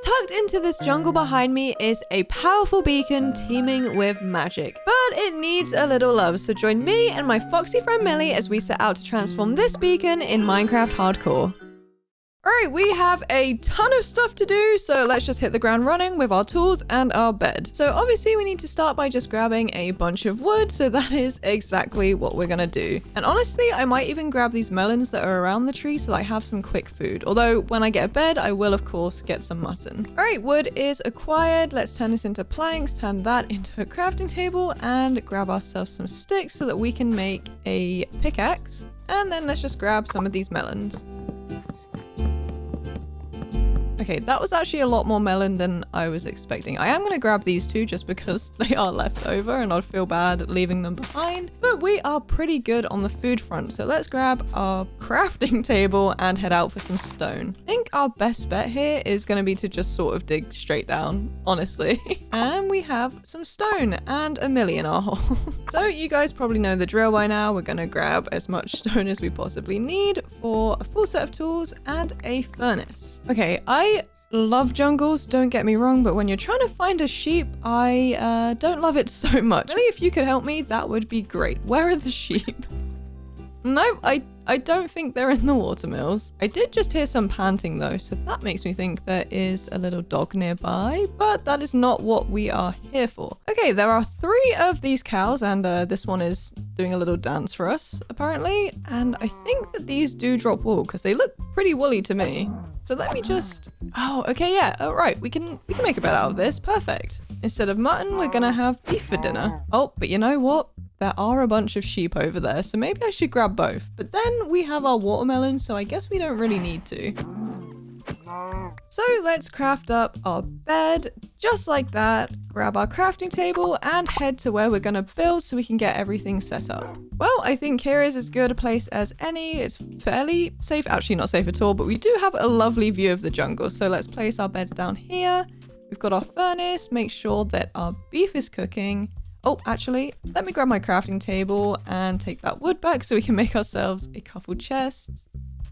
Tucked into this jungle behind me is a powerful beacon teeming with magic, but it needs a little love, so join me and my foxy friend Millie as we set out to transform this beacon in Minecraft Hardcore. Alright, we have a ton of stuff to do, so let's just hit the ground running with our tools and our bed. So obviously we need to start by just grabbing a bunch of wood, so that is exactly what we're gonna do. And honestly, I might even grab these melons that are around the tree so I have some quick food. Although when I get a bed, I will of course get some mutton. Alright, wood is acquired. Let's turn this into planks, turn that into a crafting table, and grab ourselves some sticks so that we can make a pickaxe. And then let's just grab some of these melons. Okay, that was actually a lot more melon than I was expecting. I am going to grab these two just because they are left over and I'd feel bad leaving them behind. But we are pretty good on the food front, so let's grab our crafting table and head out for some stone. I think our best bet here is going to be to just sort of dig straight down, honestly. And we have some stone and a millie in our hole. So you guys probably know the drill by now. We're going to grab as much stone as we possibly need for a full set of tools and a furnace. Okay, I love jungles, don't get me wrong, but when you're trying to find a sheep, I don't love it so much. Really, if you could help me, that would be great. Where are the sheep? No, I don't think they're in the watermills. I did just hear some panting though, so that makes me think there is a little dog nearby, but that is not what we are here for. Okay, there are 3 of these cows, and this one is doing a little dance for us, apparently. And I think that these do drop wool because they look pretty woolly to me. So let me just, oh, okay, yeah, all right, we can make a bed out of this, perfect. Instead of mutton, we're gonna have beef for dinner. Oh, but you know what? There are a bunch of sheep over there, so maybe I should grab both. But then we have our watermelon, so I guess we don't really need to. So let's craft up our bed, just like that. Grab our crafting table and head to where we're gonna build so we can get everything set up. Well, I think here is as good a place as any. It's fairly safe, actually not safe at all, but we do have a lovely view of the jungle. So let's place our bed down here. We've got our furnace, make sure that our beef is cooking. Oh, actually, let me grab my crafting table and take that wood back so we can make ourselves a couple chests.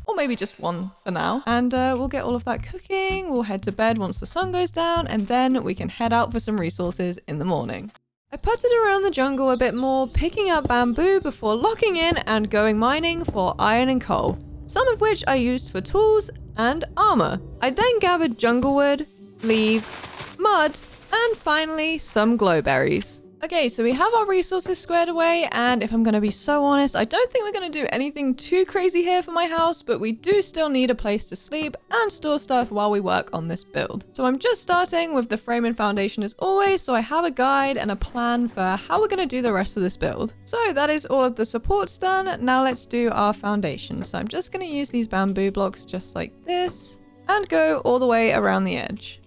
Or maybe just one for now. And we'll get all of that cooking. We'll head to bed once the sun goes down, and then we can head out for some resources in the morning. I putted around the jungle a bit more, picking up bamboo before locking in and going mining for iron and coal, some of which I used for tools and armor. I then gathered jungle wood, leaves, mud, and finally some glowberries. Okay, so we have our resources squared away, and if I'm going to be so honest, I don't think we're going to do anything too crazy here for my house, but we do still need a place to sleep and store stuff while we work on this build. So I'm just starting with the frame and foundation as always, so I have a guide and a plan for how we're going to do the rest of this build. So that is all of the supports done. Now let's do our foundation. So I'm just going to use these bamboo blocks just like this and go all the way around the edge.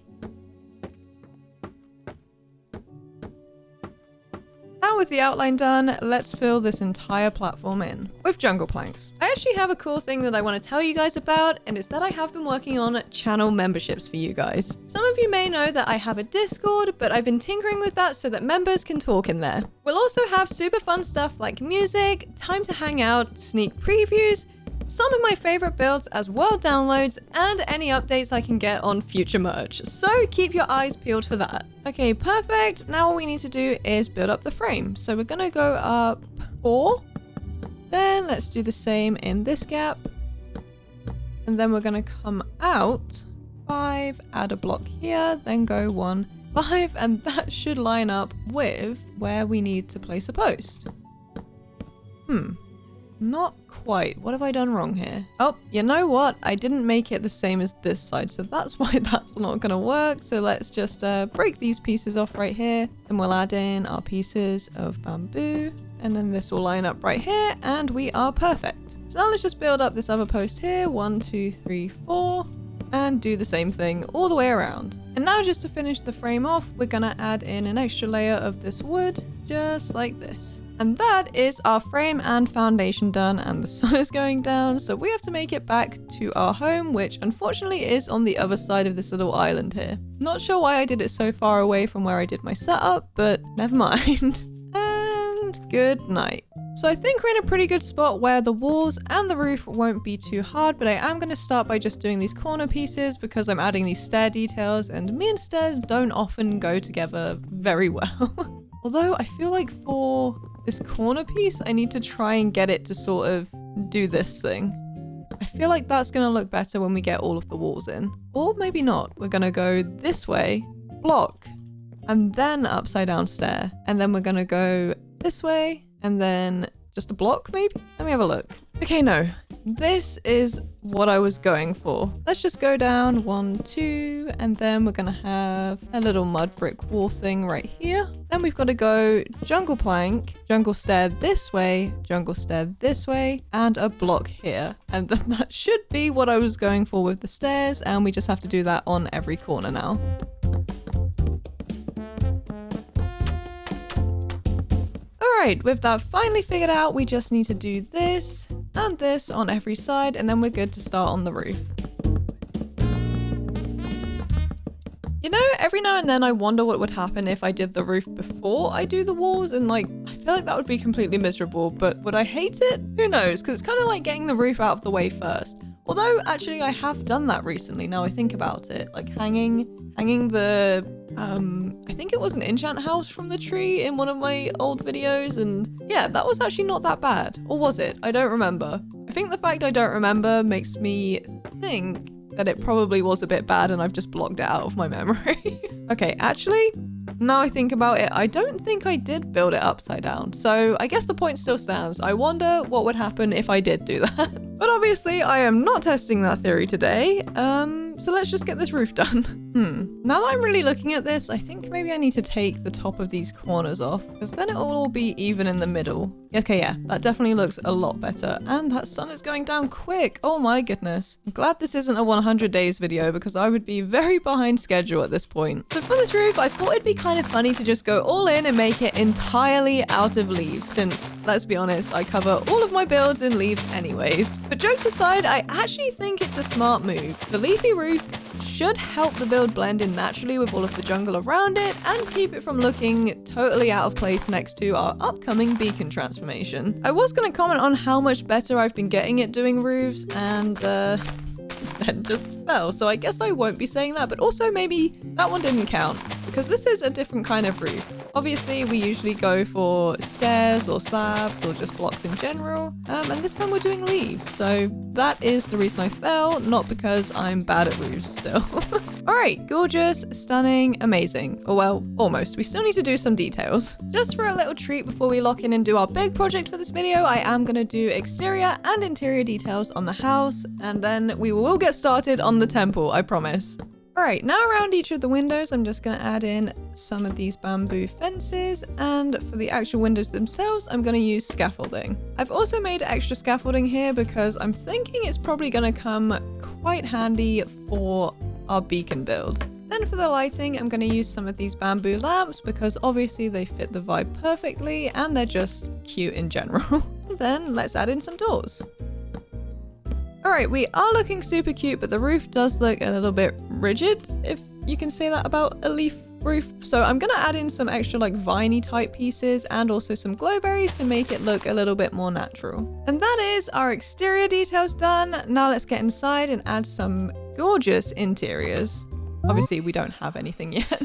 Now with the outline done, let's fill this entire platform in with jungle planks. I actually have a cool thing that I want to tell you guys about, and it's that I have been working on channel memberships for you guys. Some of you may know that I have a Discord, but I've been tinkering with that so that members can talk in there. We'll also have super fun stuff like music, time to hang out, sneak previews, some of my favorite builds as world downloads, and any updates I can get on future merch. So keep your eyes peeled for that. Okay, perfect. Now all we need to do is build up the frame. So we're gonna go up 4. Then let's do the same in this gap. And then we're gonna come out 5, add a block here, then go 1, 5, and that should line up with where we need to place a post. Not quite. What have I done wrong here? Oh, you know what? I didn't make it the same as this side, so that's why that's not gonna work. So let's just break these pieces off right here, and we'll add in our pieces of bamboo, and then this will line up right here, and we are perfect. So now let's just build up this other post here. 1, 2, 3, 4, and do the same thing all the way around. And now just to finish the frame off, we're gonna add in an extra layer of this wood, just like this. And that is our frame and foundation done, and the sun is going down, so we have to make it back to our home, which unfortunately is on the other side of this little island here. Not sure why I did it so far away from where I did my setup, but never mind. And good night. So I think we're in a pretty good spot where the walls and the roof won't be too hard, but I am going to start by just doing these corner pieces because I'm adding these stair details, and me and stairs don't often go together very well. Although I feel like for this corner piece, I need to try and get it to sort of do this thing. I feel like that's going to look better when we get all of the walls in. Or maybe not. We're going to go this way, block, and then upside down stair. And then we're going to go this way, and then just a block maybe? Let me have a look. Okay, no. This is what I was going for. Let's just go down 1, 2, and then we're gonna have a little mud brick wall thing right here. Then we've got to go jungle plank, jungle stair this way, jungle stair this way, and a block here. And then that should be what I was going for with the stairs, and we just have to do that on every corner now. Alright, with that finally figured out, we just need to do this and this on every side, and then we're good to start on the roof. You know, every now and then I wonder what would happen if I did the roof before I do the walls, and like, I feel like that would be completely miserable, but would I hate it? Who knows, because it's kind of like getting the roof out of the way first. Although, actually, I have done that recently, now I think about it, like hanging the, I think it was an enchant house from the tree in one of my old videos, and yeah, that was actually not that bad. Or was it? I don't remember. I think the fact I don't remember makes me think that it probably was a bit bad and I've just blocked it out of my memory. Okay, actually, now I think about it, I don't think I did build it upside down. So I guess the point still stands. I wonder what would happen if I did do that. But obviously I am not testing that theory today. So let's just get this roof done. Now that I'm really looking at this, I think maybe I need to take the top of these corners off, because then it will all be even in the middle. Okay, yeah, that definitely looks a lot better. And that sun is going down quick. Oh my goodness. I'm glad this isn't a 100 days video, because I would be very behind schedule at this point. So for this roof, I thought it'd be kind of funny to just go all in and make it entirely out of leaves, since, let's be honest, I cover all of my builds in leaves anyways. But jokes aside, I actually think it's a smart move. The leafy roof should help the build blend in naturally with all of the jungle around it and keep it from looking totally out of place next to our upcoming beacon transformation. I was going to comment on how much better I've been getting at doing roofs, and then just fell, so I guess I won't be saying that, but also maybe that one didn't count because this is a different kind of roof. Obviously we usually go for stairs or slabs or just blocks in general, and this time we're doing leaves, so that is the reason I fell, not because I'm bad at roofs still. Alright, gorgeous, stunning, amazing. Oh well, almost. We still need to do some details. Just for a little treat before we lock in and do our big project for this video, I am going to do exterior and interior details on the house, and then we will get started on the temple, I promise. Alright, now around each of the windows, I'm just going to add in some of these bamboo fences, and for the actual windows themselves, I'm going to use scaffolding. I've also made extra scaffolding here because I'm thinking it's probably going to come quite handy for our beacon build. Then for the lighting, I'm going to use some of these bamboo lamps because obviously they fit the vibe perfectly and they're just cute in general. And then let's add in some doors. Alright, we are looking super cute, but the roof does look a little bit rigid, if you can say that about a leaf roof. So I'm going to add in some extra like viney type pieces and also some glowberries to make it look a little bit more natural. And that is our exterior details done. Now let's get inside and add some gorgeous interiors. Obviously we don't have anything yet.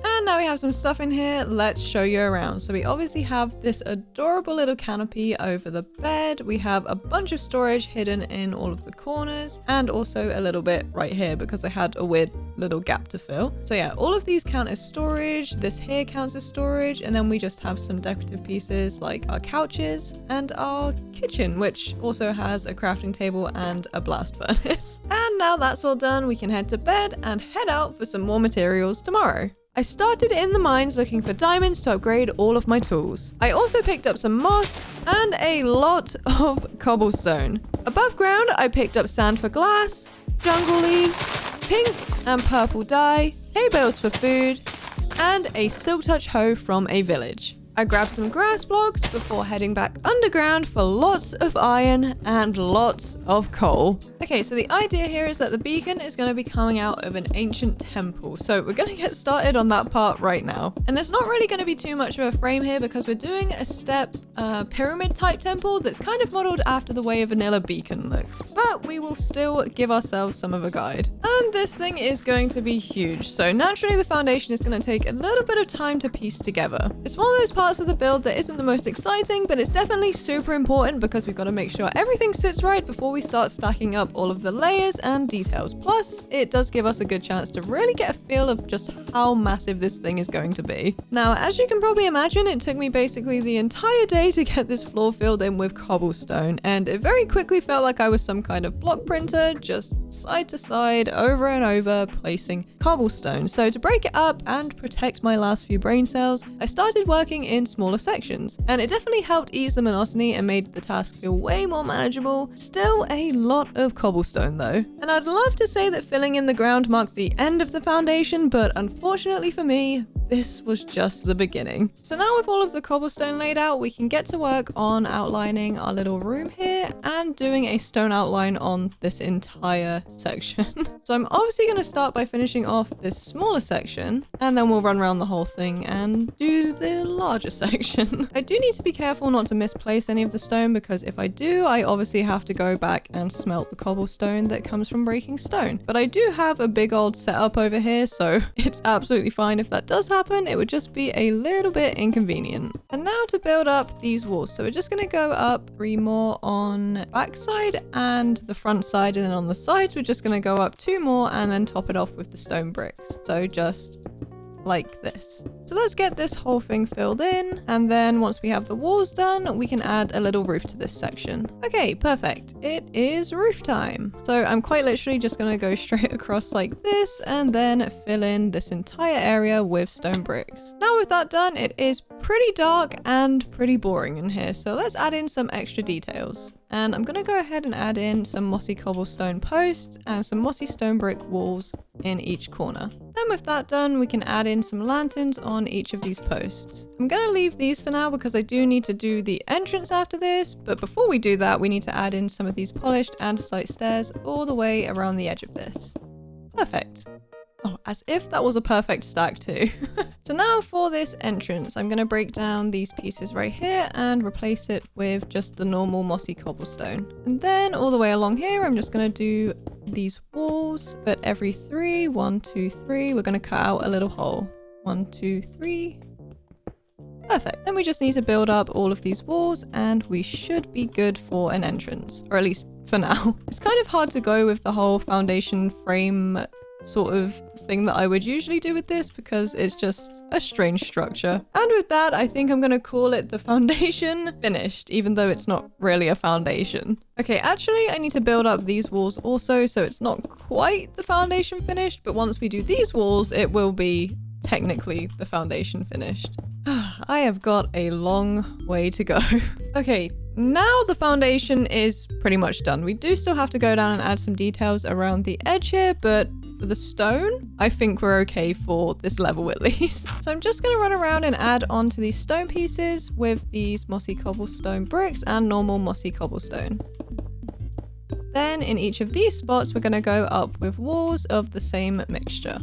And now we have some stuff in here, let's show you around. So we obviously have this adorable little canopy over the bed. We have a bunch of storage hidden in all of the corners and also a little bit right here because I had a weird little gap to fill. So yeah, all of these count as storage. This here counts as storage. And then we just have some decorative pieces like our couches and our kitchen, which also has a crafting table and a blast furnace. And now that's all done, we can head to bed and head out for some more materials tomorrow. I started in the mines looking for diamonds to upgrade all of my tools. I also picked up some moss and a lot of cobblestone. Above ground, I picked up sand for glass, jungle leaves, pink and purple dye, hay bales for food, and a silk touch hoe from a village. I grabbed some grass blocks before heading back underground for lots of iron and lots of coal. Okay, so the idea here is that the beacon is going to be coming out of an ancient temple. So we're going to get started on that part right now. And there's not really going to be too much of a frame here because we're doing a step pyramid type temple that's kind of modeled after the way a vanilla beacon looks. But we will still give ourselves some of a guide. And this thing is going to be huge. So naturally the foundation is going to take a little bit of time to piece together. It's one of those parts of the build that isn't the most exciting, but it's definitely super important because we've got to make sure everything sits right before we start stacking up all of the layers and details. Plus, it does give us a good chance to really get a feel of just how massive this thing is going to be. Now, as you can probably imagine, it took me basically the entire day to get this floor filled in with cobblestone, and it very quickly felt like I was some kind of block printer, just side to side, over and over, placing cobblestone. So to break it up and protect my last few brain cells, I started working in smaller sections, and it definitely helped ease the monotony and made the task feel way more manageable. Still a lot of cobblestone though. And I'd love to say that filling in the ground marked the end of the foundation, but unfortunately for me, this was just the beginning. So now with all of the cobblestone laid out, we can get to work on outlining our little room here and doing a stone outline on this entire section. So I'm obviously going to start by finishing off this smaller section, and then we'll run around the whole thing and do the larger section. I do need to be careful not to misplace any of the stone, because if I do, I obviously have to go back and smelt the cobblestone that comes from breaking stone. But I do have a big old setup over here, so it's absolutely fine if that does happen. It would just be a little bit inconvenient. And now to build up these walls. So we're just going to go up 3 more on back side and the front side, and then on the sides we're just going to go up 2 more and then top it off with the stone bricks. So just like this. So let's get this whole thing filled in, and then once we have the walls done, we can add a little roof to this section. Okay, perfect. It is roof time. So I'm quite literally just gonna go straight across like this and then fill in this entire area with stone bricks. Now with that done, it is pretty dark and pretty boring in here. So let's add in some extra details. And I'm gonna go ahead and add in some mossy cobblestone posts and some mossy stone brick walls in each corner. Then with that done, we can add in some lanterns on each of these posts. I'm gonna leave these for now because I do need to do the entrance after this, but before we do that, we need to add in some of these polished andesite stairs all the way around the edge of this. Perfect. Oh, as if that was a perfect stack too. So now for this entrance, I'm going to break down these pieces right here and replace it with just the normal mossy cobblestone. And then all the way along here, I'm just going to do these walls, but every 3, 1, 2, 3, we're going to cut out a little hole. 1, 2, 3. Perfect. Then we just need to build up all of these walls and we should be good for an entrance, or at least for now. It's kind of hard to go with the whole foundation frame sort of thing that I would usually do with this because it's just a strange structure. And with that, I think I'm gonna call it the foundation finished, even though it's not really a foundation. Okay, actually I need to build up these walls also, so it's not quite the foundation finished, but once we do these walls, it will be technically the foundation finished. I have got a long way to go. Okay, now the foundation is pretty much done. We do still have to go down and add some details around the edge here, but for the stone, I think we're okay for this level at least. So I'm just gonna run around and add onto these stone pieces with these mossy cobblestone bricks and normal mossy cobblestone. Then in each of these spots, we're gonna go up with walls of the same mixture.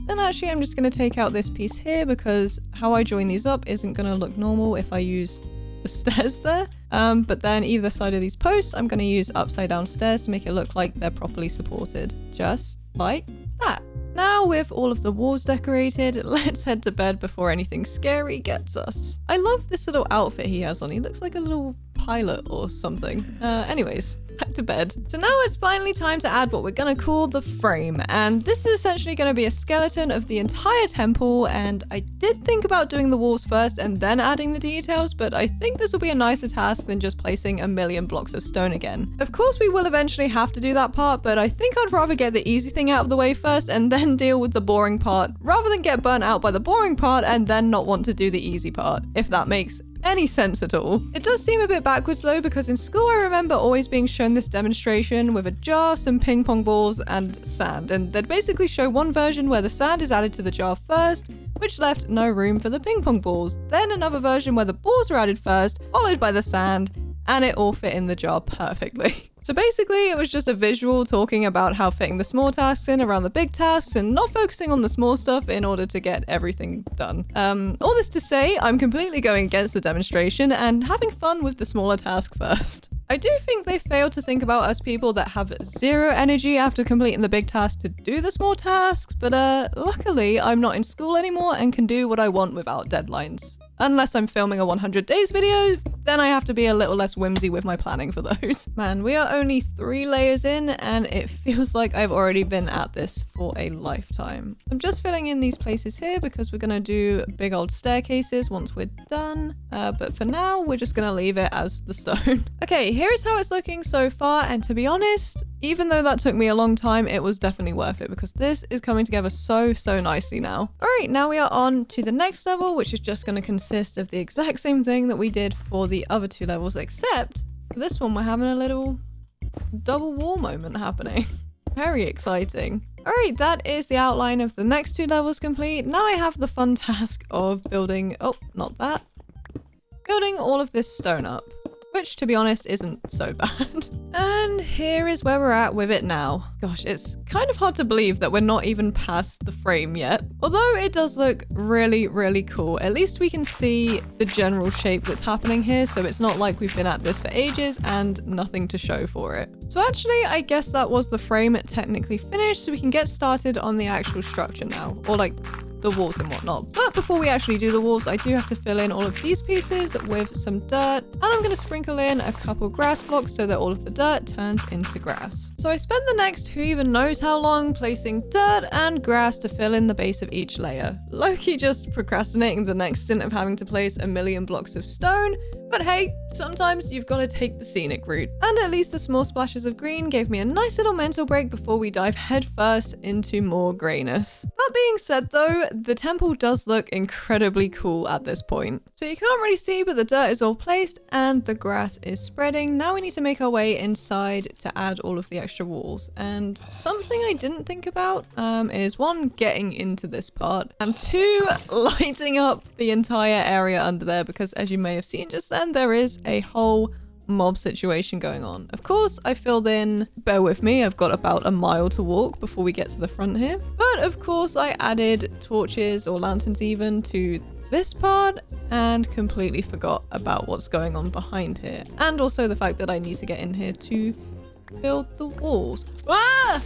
And actually, I'm just gonna take out this piece here because how I join these up isn't gonna look normal if I use the stairs there. But then either side of these posts, I'm going to use upside down stairs to make it look like they're properly supported. Just like that. Now with all of the walls decorated, let's head to bed before anything scary gets us. I love this little outfit he has on. He looks like a little pilot or something. Anyways, back to bed. So now it's finally time to add what we're gonna call the frame. And this is essentially gonna be a skeleton of the entire temple. And I did think about doing the walls first and then adding the details, but I think this will be a nicer task than just placing a million blocks of stone again. Of course, we will eventually have to do that part, but I think I'd rather get the easy thing out of the way first and then deal with the boring part, rather than get burnt out by the boring part and then not want to do the easy part, if that makes any sense at all. It does seem a bit backwards though, because in school I remember always being shown this demonstration with a jar, some ping pong balls, and sand. And they'd basically show one version where the sand is added to the jar first, which left no room for the ping pong balls. Then another version where the balls were added first, followed by the sand, and it all fit in the jar perfectly. So basically, it was just a visual talking about how fitting the small tasks in around the big tasks and not focusing on the small stuff in order to get everything done. All this to say, I'm completely going against the demonstration and having fun with the smaller task first. I do think they failed to think about us people that have zero energy after completing the big task to do the small tasks, but luckily I'm not in school anymore and can do what I want without deadlines. Unless I'm filming a 100 days video, then I have to be a little less whimsy with my planning for those. Man, we are only 3 layers in and it feels like I've already been at this for a lifetime. I'm just filling in these places here because we're gonna do big old staircases once we're done. But for now, we're just gonna leave it as the stone. Okay, here is how it's looking so far. And to be honest, even though that took me a long time, it was definitely worth it because this is coming together so nicely now. All right, now we are on to the next level, which is just gonna consist of the exact same thing that we did for the other 2 levels, except for this one, we're having a little double wall moment happening. Very exciting. All right, that is the outline of the next 2 levels complete. Now I have the fun task of building, oh, not that, building all of this stone up, which to be honest isn't so bad. And here is where we're at with it now. Gosh, it's kind of hard to believe that we're not even past the frame yet. Although it does look really cool. At least we can see the general shape that's happening here, so it's not like we've been at this for ages and nothing to show for it. So actually, I guess that was the frame technically finished, so we can get started on the actual structure now. Or like the walls and whatnot. But before we actually do the walls, I do have to fill in all of these pieces with some dirt, and I'm going to sprinkle in a couple grass blocks so that all of the dirt turns into grass. So I spent the next who even knows how long placing dirt and grass to fill in the base of each layer. Low-key just procrastinating the next stint of having to place a million blocks of stone, but hey, sometimes you've got to take the scenic route. And at least the small splashes of green gave me a nice little mental break before we dive headfirst into more grayness. That being said though, the temple does look incredibly cool at this point. So you can't really see, but the dirt is all placed and the grass is spreading. Now we need to make our way inside to add all of the extra walls. And something I didn't think about is 1, getting into this part, and 2, lighting up the entire area under there, because as you may have seen just then, there is a whole mob situation going on. Of course, I filled in, bear with me, I've got about a mile to walk before we get to the front here. But of course, I added torches or lanterns even to this part and completely forgot about what's going on behind here. And also the fact that I need to get in here to build the walls. Ah!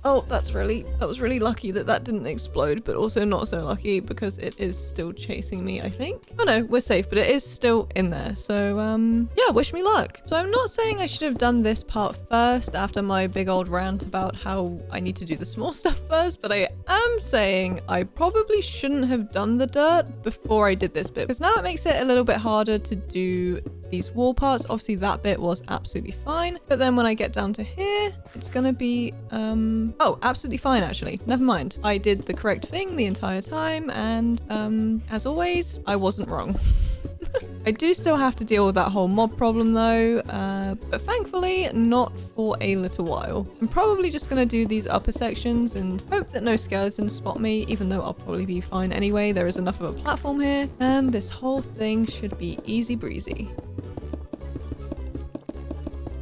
Oh, that was really lucky that that didn't explode, but also not so lucky because it is still chasing me, I think. Oh no, we're safe, but it is still in there. So, yeah, wish me luck. So I'm not saying I should have done this part first after my big old rant about how I need to do the small stuff first, but I am saying I probably shouldn't have done the dirt before I did this bit, because now it makes it a little bit harder to do these wall parts. Obviously that bit was absolutely fine, but then when I get down to here, it's gonna be, oh, absolutely fine actually. Never mind. I did the correct thing the entire time, and as always, I wasn't wrong. I do still have to deal with that whole mob problem though, but thankfully not for a little while. I'm probably just gonna do these upper sections and hope that no skeletons spot me, even though I'll probably be fine anyway. There is enough of a platform here, and this whole thing should be easy breezy.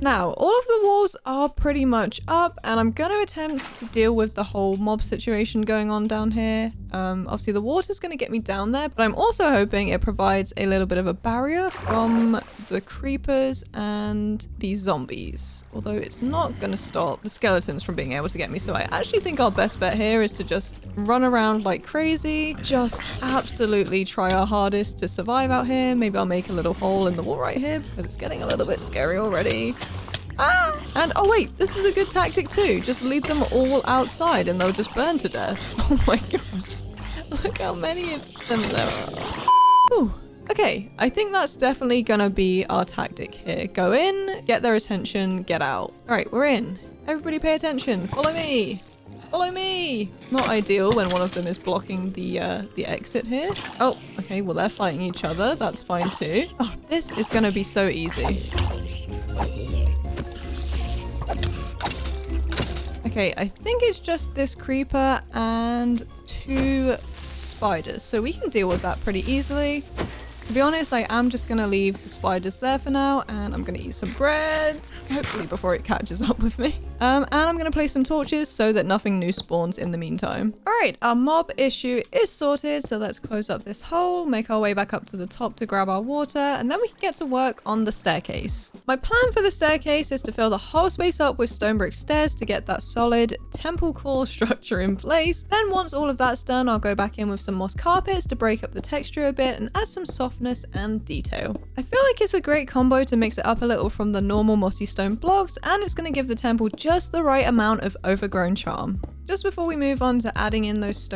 Now, all of the walls are pretty much up, and I'm going to attempt to deal with the whole mob situation going on down here. Obviously the water's going to get me down there, but I'm also hoping it provides a little bit of a barrier from the creepers and the zombies. Although it's not going to stop the skeletons from being able to get me, so I actually think our best bet here is to just run around like crazy, just absolutely try our hardest to survive out here. Maybe I'll make a little hole in the wall right here because it's getting a little bit scary already. Ah! And oh wait, this is a good tactic too. Just lead them all outside and they'll just burn to death. Oh my gosh. Look how many of them there are. Whew. Okay, I think that's definitely gonna be our tactic here. Go in, get their attention, get out. All right, we're in. Everybody pay attention, follow me. Follow me. Not ideal when one of them is blocking the exit here. Oh, okay. Well, they're fighting each other. That's fine too. Oh, this is going to be so easy. Okay, I think it's just this creeper and 2 spiders. So we can deal with that pretty easily. To be honest, I am just going to leave the spiders there for now, and I'm going to eat some bread, hopefully before it catches up with me. And I'm going to place some torches so that nothing new spawns in the meantime. All right, our mob issue is sorted, so let's close up this hole, make our way back up to the top to grab our water, and then we can get to work on the staircase. My plan for the staircase is to fill the whole space up with stone brick stairs to get that solid temple core structure in place. Then once all of that's done, I'll go back in with some moss carpets to break up the texture a bit and add some softness and detail. I feel like it's a great combo to mix it up a little from the normal mossy stone blocks, and it's going to give the temple just the right amount of overgrown charm. Just before we move on to adding in those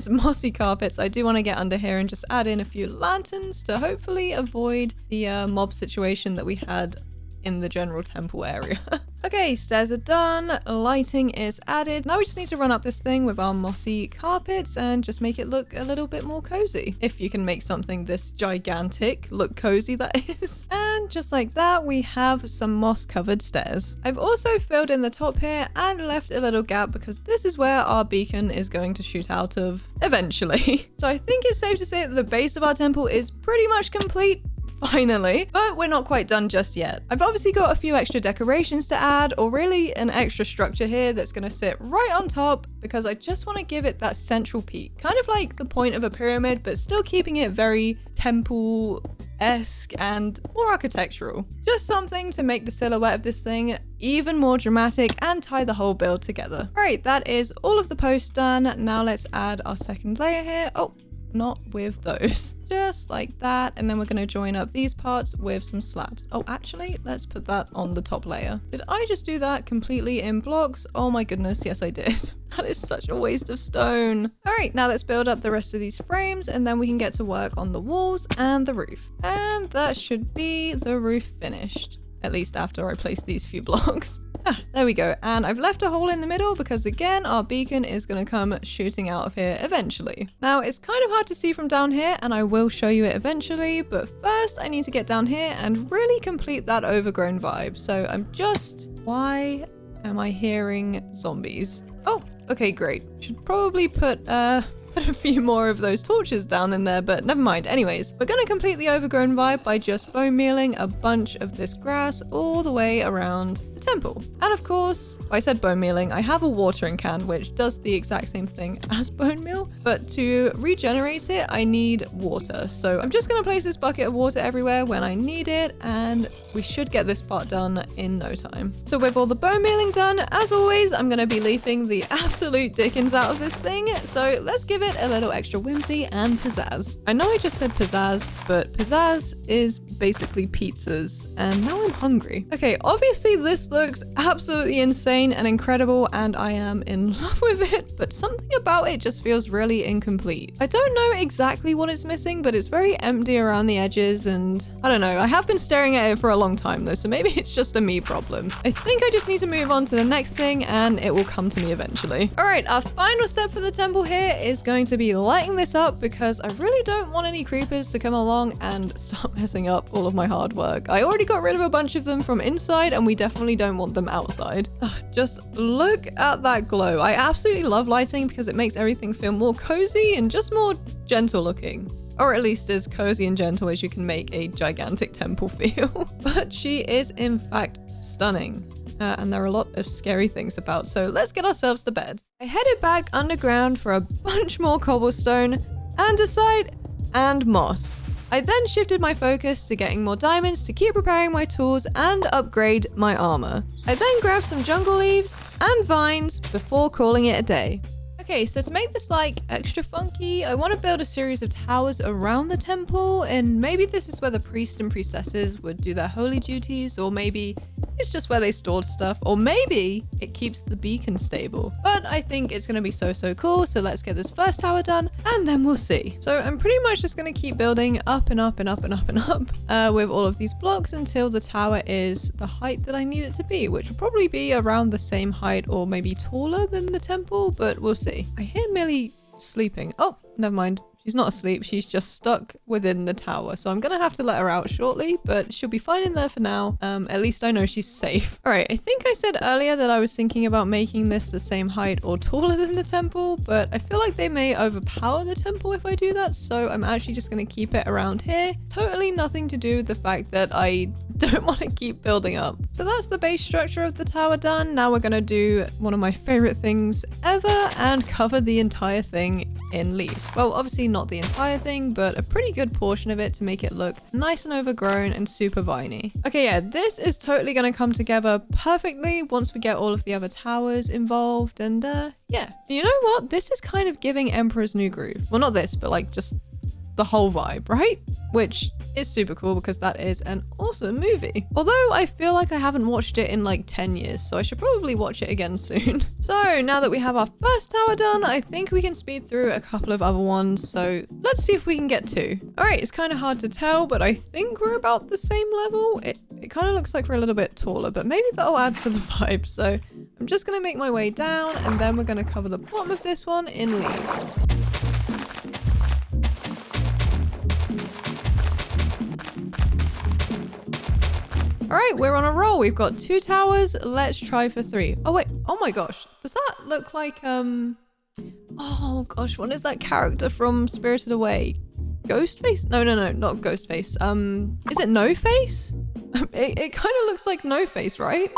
mossy carpets, I do want to get under here and just add in a few lanterns to hopefully avoid the mob situation that we had in the general temple area. Okay, stairs are done, lighting is added. Now we just need to run up this thing with our mossy carpets and just make it look a little bit more cozy. If you can make something this gigantic look cozy, that is. And just like that, we have some moss covered stairs. I've also filled in the top here and left a little gap because this is where our beacon is going to shoot out of eventually. So I think it's safe to say that the base of our temple is pretty much complete. Finally, but we're not quite done just yet. I've obviously got a few extra decorations to add, or really an extra structure here that's going to sit right on top because I just want to give it that central peak, kind of like the point of a pyramid, but still keeping it very temple-esque and more architectural. Just something to make the silhouette of this thing even more dramatic and tie the whole build together. All right, that is all of the posts done. Now let's add our second layer here. Oh, not with those. Just like that, and then we're going to join up these parts with some slabs. Oh, actually, let's put that on the top layer. Did I just do that completely in blocks? Oh my goodness, yes I did. That is such a waste of stone. All right, now let's build up the rest of these frames, and then we can get to work on the walls and the roof. And that should be the roof finished, at least after I place these few blocks. There we go, and I've left a hole in the middle because again our beacon is going to come shooting out of here eventually. Now it's kind of hard to see from down here and I will show you it eventually, but first I need to get down here and really complete that overgrown vibe. So why am I hearing zombies? Oh, okay, great. Should probably put a few more of those torches down in there, but never mind. Anyways, we're going to complete the overgrown vibe by just bone mealing a bunch of this grass all the way around the temple. And of course, I said bone mealing, I have a watering can which does the exact same thing as bone meal, but to regenerate it I need water. So I'm just going to place this bucket of water everywhere when I need it, and we should get this part done in no time. So with all the bone mealing done, as always, I'm going to be leafing the absolute dickens out of this thing. So let's give it a little extra whimsy and pizzazz. I know I just said pizzazz, but pizzazz is basically pizzas, and now I'm hungry. Okay, obviously this looks absolutely insane and incredible, and I am in love with it, but something about it just feels really incomplete. I don't know exactly what it's missing, but it's very empty around the edges, and I don't know. I have been staring at it for a long time though, so maybe it's just a me problem. I think I just need to move on to the next thing and it will come to me eventually. All right, our final step for the temple here is going to be lighting this up because I really don't want any creepers to come along and start messing up all of my hard work. I already got rid of a bunch of them from inside and we definitely don't want them outside. Just look at that glow. I absolutely love lighting because it makes everything feel more cozy and just more gentle looking. Or at least as cozy and gentle as you can make a gigantic temple feel. But she is in fact stunning. And there are a lot of scary things about, so let's get ourselves to bed. I headed back underground for a bunch more cobblestone, andesite, and moss. I then shifted my focus to getting more diamonds to keep preparing my tools and upgrade my armor. I then grabbed some jungle leaves and vines before calling it a day. Okay, so to make this like extra funky, I want to build a series of towers around the temple, and maybe this is where the priests and priestesses would do their holy duties, or maybe it's just where they stored stuff. Or maybe it keeps the beacon stable. But I think it's going to be so cool. So let's get this first tower done and then we'll see. So I'm pretty much just going to keep building up and up and up and up and up with all of these blocks until the tower is the height that I need it to be, which will probably be around the same height or maybe taller than the temple, but we'll see. I hear Millie sleeping. Oh, never mind. She's not asleep, she's just stuck within the tower. So I'm gonna have to let her out shortly, but she'll be fine in there for now. At least I know she's safe. All right, I think I said earlier that I was thinking about making this the same height or taller than the temple, but I feel like they may overpower the temple if I do that. So I'm actually just gonna keep it around here. Totally nothing to do with the fact that I don't want to keep building up. So that's the base structure of the tower done. Now we're gonna do one of my favorite things ever and cover the entire thing in leaves. Well, obviously not the entire thing, but a pretty good portion of it to make it look nice and overgrown and super viney. Okay, yeah, this is totally gonna come together perfectly once we get all of the other towers involved. And yeah, you know what? This is kind of giving Emperor's New Groove. Well, not this, but like just the whole vibe, right? Which is super cool because that is an awesome movie. Although I feel like I haven't watched it in like 10 years, so I should probably watch it again soon. So now that we have our first tower done, I think we can speed through a couple of other ones. So let's see if we can get 2. All right, it's kind of hard to tell, but I think we're about the same level. It kind of looks like we're a little bit taller, but maybe that'll add to the vibe. So I'm just gonna make my way down and then we're gonna cover the bottom of this one in leaves. All right, we're on a roll. We've got 2 towers. Let's try for 3. Oh wait, oh my gosh. Does that look like, oh gosh, what is that character from Spirited Away? Ghostface? No, not Ghostface. Is it No Face? It kind of looks like No Face, right?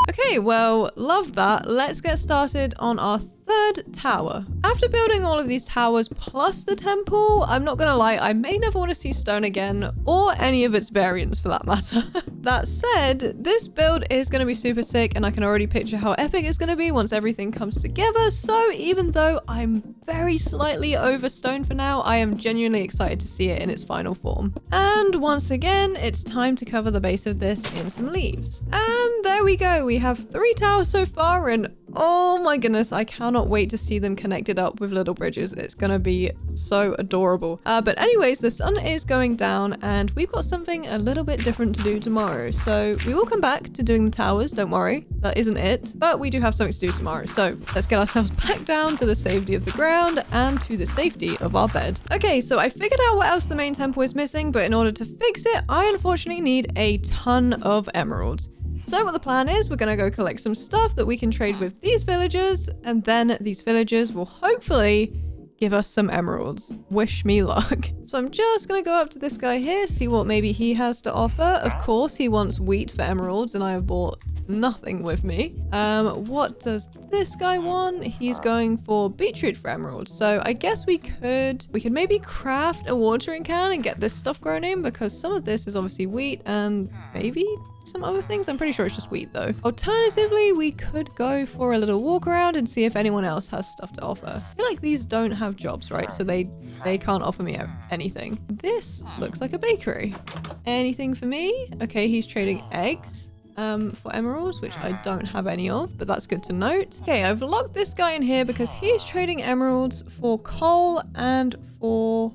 Okay, well, love that. Let's get started on our 3rd tower. After building all of these towers plus the temple, I'm not gonna lie, I may never want to see stone again, or any of its variants for that matter. That said, this build is gonna be super sick, and I can already picture how epic it's gonna be once everything comes together. So even though I'm very slightly over stone for now, I am genuinely excited to see it in its final form. And once again, it's time to cover the base of this in some leaves. And there we go. We have 3 towers so far, and oh my goodness, I cannot wait to see them connected up with little bridges. It's gonna be so adorable. But anyways, the sun is going down and we've got something a little bit different to do tomorrow. So we will come back to doing the towers, don't worry. That isn't it, but we do have something to do tomorrow. So let's get ourselves back down to the safety of the ground and to the safety of our bed. Okay, so I figured out what else the main temple is missing, but in order to fix it, I unfortunately need a ton of emeralds. So what the plan is, we're gonna go collect some stuff that we can trade with these villagers, and then these villagers will hopefully give us some emeralds. Wish me luck. So I'm just gonna go up to this guy here, see what maybe he has to offer. Of course, he wants wheat for emeralds, and I have bought nothing with me. What does this guy want? He's going for beetroot for emeralds. So I guess we could maybe craft a watering can and get this stuff grown in, because some of this is obviously wheat and maybe some other things. I'm pretty sure it's just wheat though. Alternatively, we could go for a little walk around and see if anyone else has stuff to offer. I feel like these don't have jobs, right? So they can't offer me anything. This looks like a bakery. Anything for me? Okay, he's trading eggs for emeralds, which I don't have any of, but that's good to note. Okay, I've locked this guy in here because he's trading emeralds for coal and for,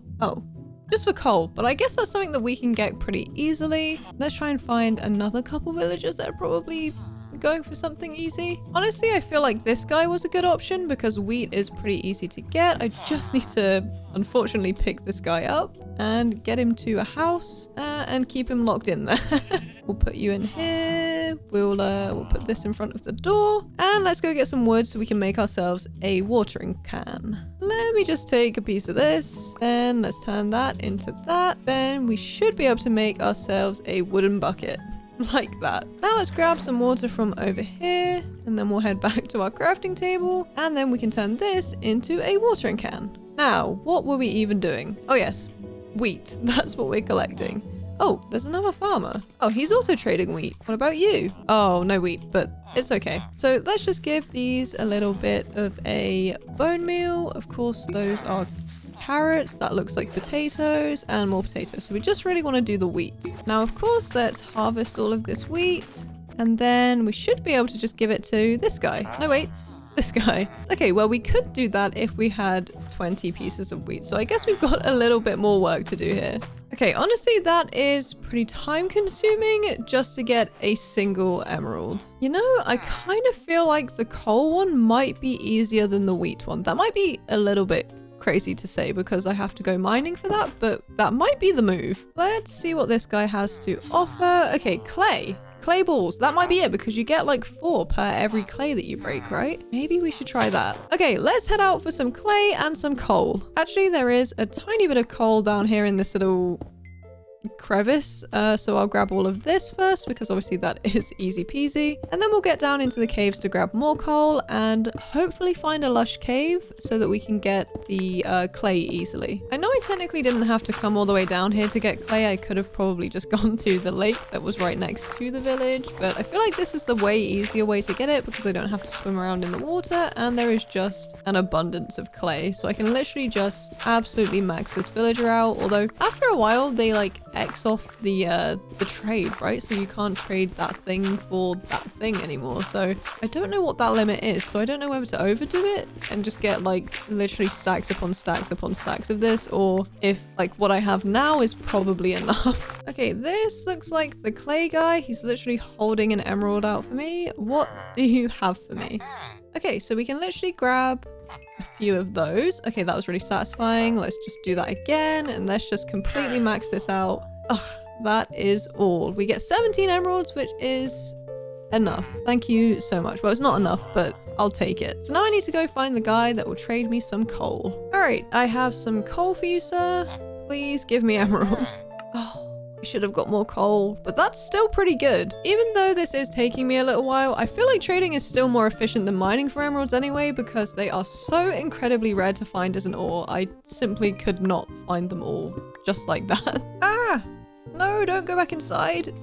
just for coal, but I guess that's something that we can get pretty easily. Let's try and find another couple villagers that are probably going for something easy. Honestly, I feel like this guy was a good option because wheat is pretty easy to get. I just need to, unfortunately, pick this guy up and get him to a house and keep him locked in there. We'll put you in here. We'll put this in front of the door, and let's go get some wood so we can make ourselves a watering can. Let me just take a piece of this, then let's turn that into that. Then we should be able to make ourselves a wooden bucket. Like that. Now let's grab some water from over here, and then we'll head back to our crafting table, and then we can turn this into a watering can. Now, what were we even doing? Oh yes, wheat. That's what we're collecting. Oh, there's another farmer. Oh, he's also trading wheat. What about you? Oh, no wheat, but it's okay. So let's just give these a little bit of a bone meal. Of course, those are carrots. That looks like potatoes and more potatoes. So we just really want to do the wheat. Now, of course, let's harvest all of this wheat And then we should be able to just give it to this guy. No, wait. This guy. Okay, well, we could do that if we had 20 pieces of wheat. So I guess we've got a little bit more work to do here. Okay, honestly, that is pretty time consuming just to get a single emerald. You know, I kind of feel like the coal one might be easier than the wheat one. That might be a little bit crazy to say because I have to go mining for that, but that might be the move. Let's see what this guy has to offer. Okay, clay. Clay balls. That might be it because you get like 4 per every clay that you break, right? Maybe we should try that. Okay, let's head out for some clay and some coal. Actually, there is a tiny bit of coal down here in this little crevice, so I'll grab all of this first because obviously that is easy peasy, and then we'll get down into the caves to grab more coal and hopefully find a lush cave so that we can get the clay easily. I know I technically didn't have to come all the way down here to get clay. I could have probably just gone to the lake that was right next to the village, but I feel like this is the way easier way to get it because I don't have to swim around in the water and there is just an abundance of clay, so I can literally just absolutely max this villager out. Although after a while they like X off the trade, right? So you can't trade that thing for that thing anymore. So I don't know what that limit is. So I don't know whether to overdo it and just get like literally stacks upon stacks upon stacks of this, or if like what I have now is probably enough. Okay, this looks like the clay guy. He's literally holding an emerald out for me. What do you have for me? Okay, so we can literally grab a few of those. Okay, that was really satisfying. Let's just do that again and let's just completely max this out. Ugh, that is all. We get 17 emeralds, which is enough. Thank you so much. Well, it's not enough, but I'll take it. So now I need to go find the guy that will trade me some coal. All right, I have some coal for you, sir. Please give me emeralds. Oh, I should have got more coal, but that's still pretty good. Even though this is taking me a little while, I feel like trading is still more efficient than mining for emeralds anyway, because they are so incredibly rare to find as an ore. I simply could not find them all just like that. Ah, no, don't go back inside.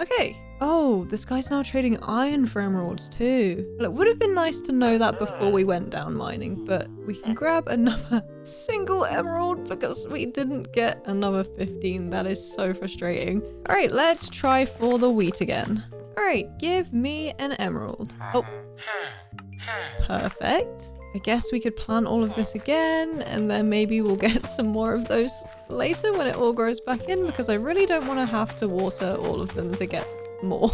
Okay. Oh, this guy's now trading iron for emeralds too. Well, it would have been nice to know that before we went down mining, but we can grab another single emerald because we didn't get another 15. That is so frustrating. All right, let's try for the wheat again. All right, give me an emerald. Oh, perfect. I guess we could plant all of this again, and then maybe we'll get some more of those later when it all grows back in, because I really don't want to have to water all of them to get more.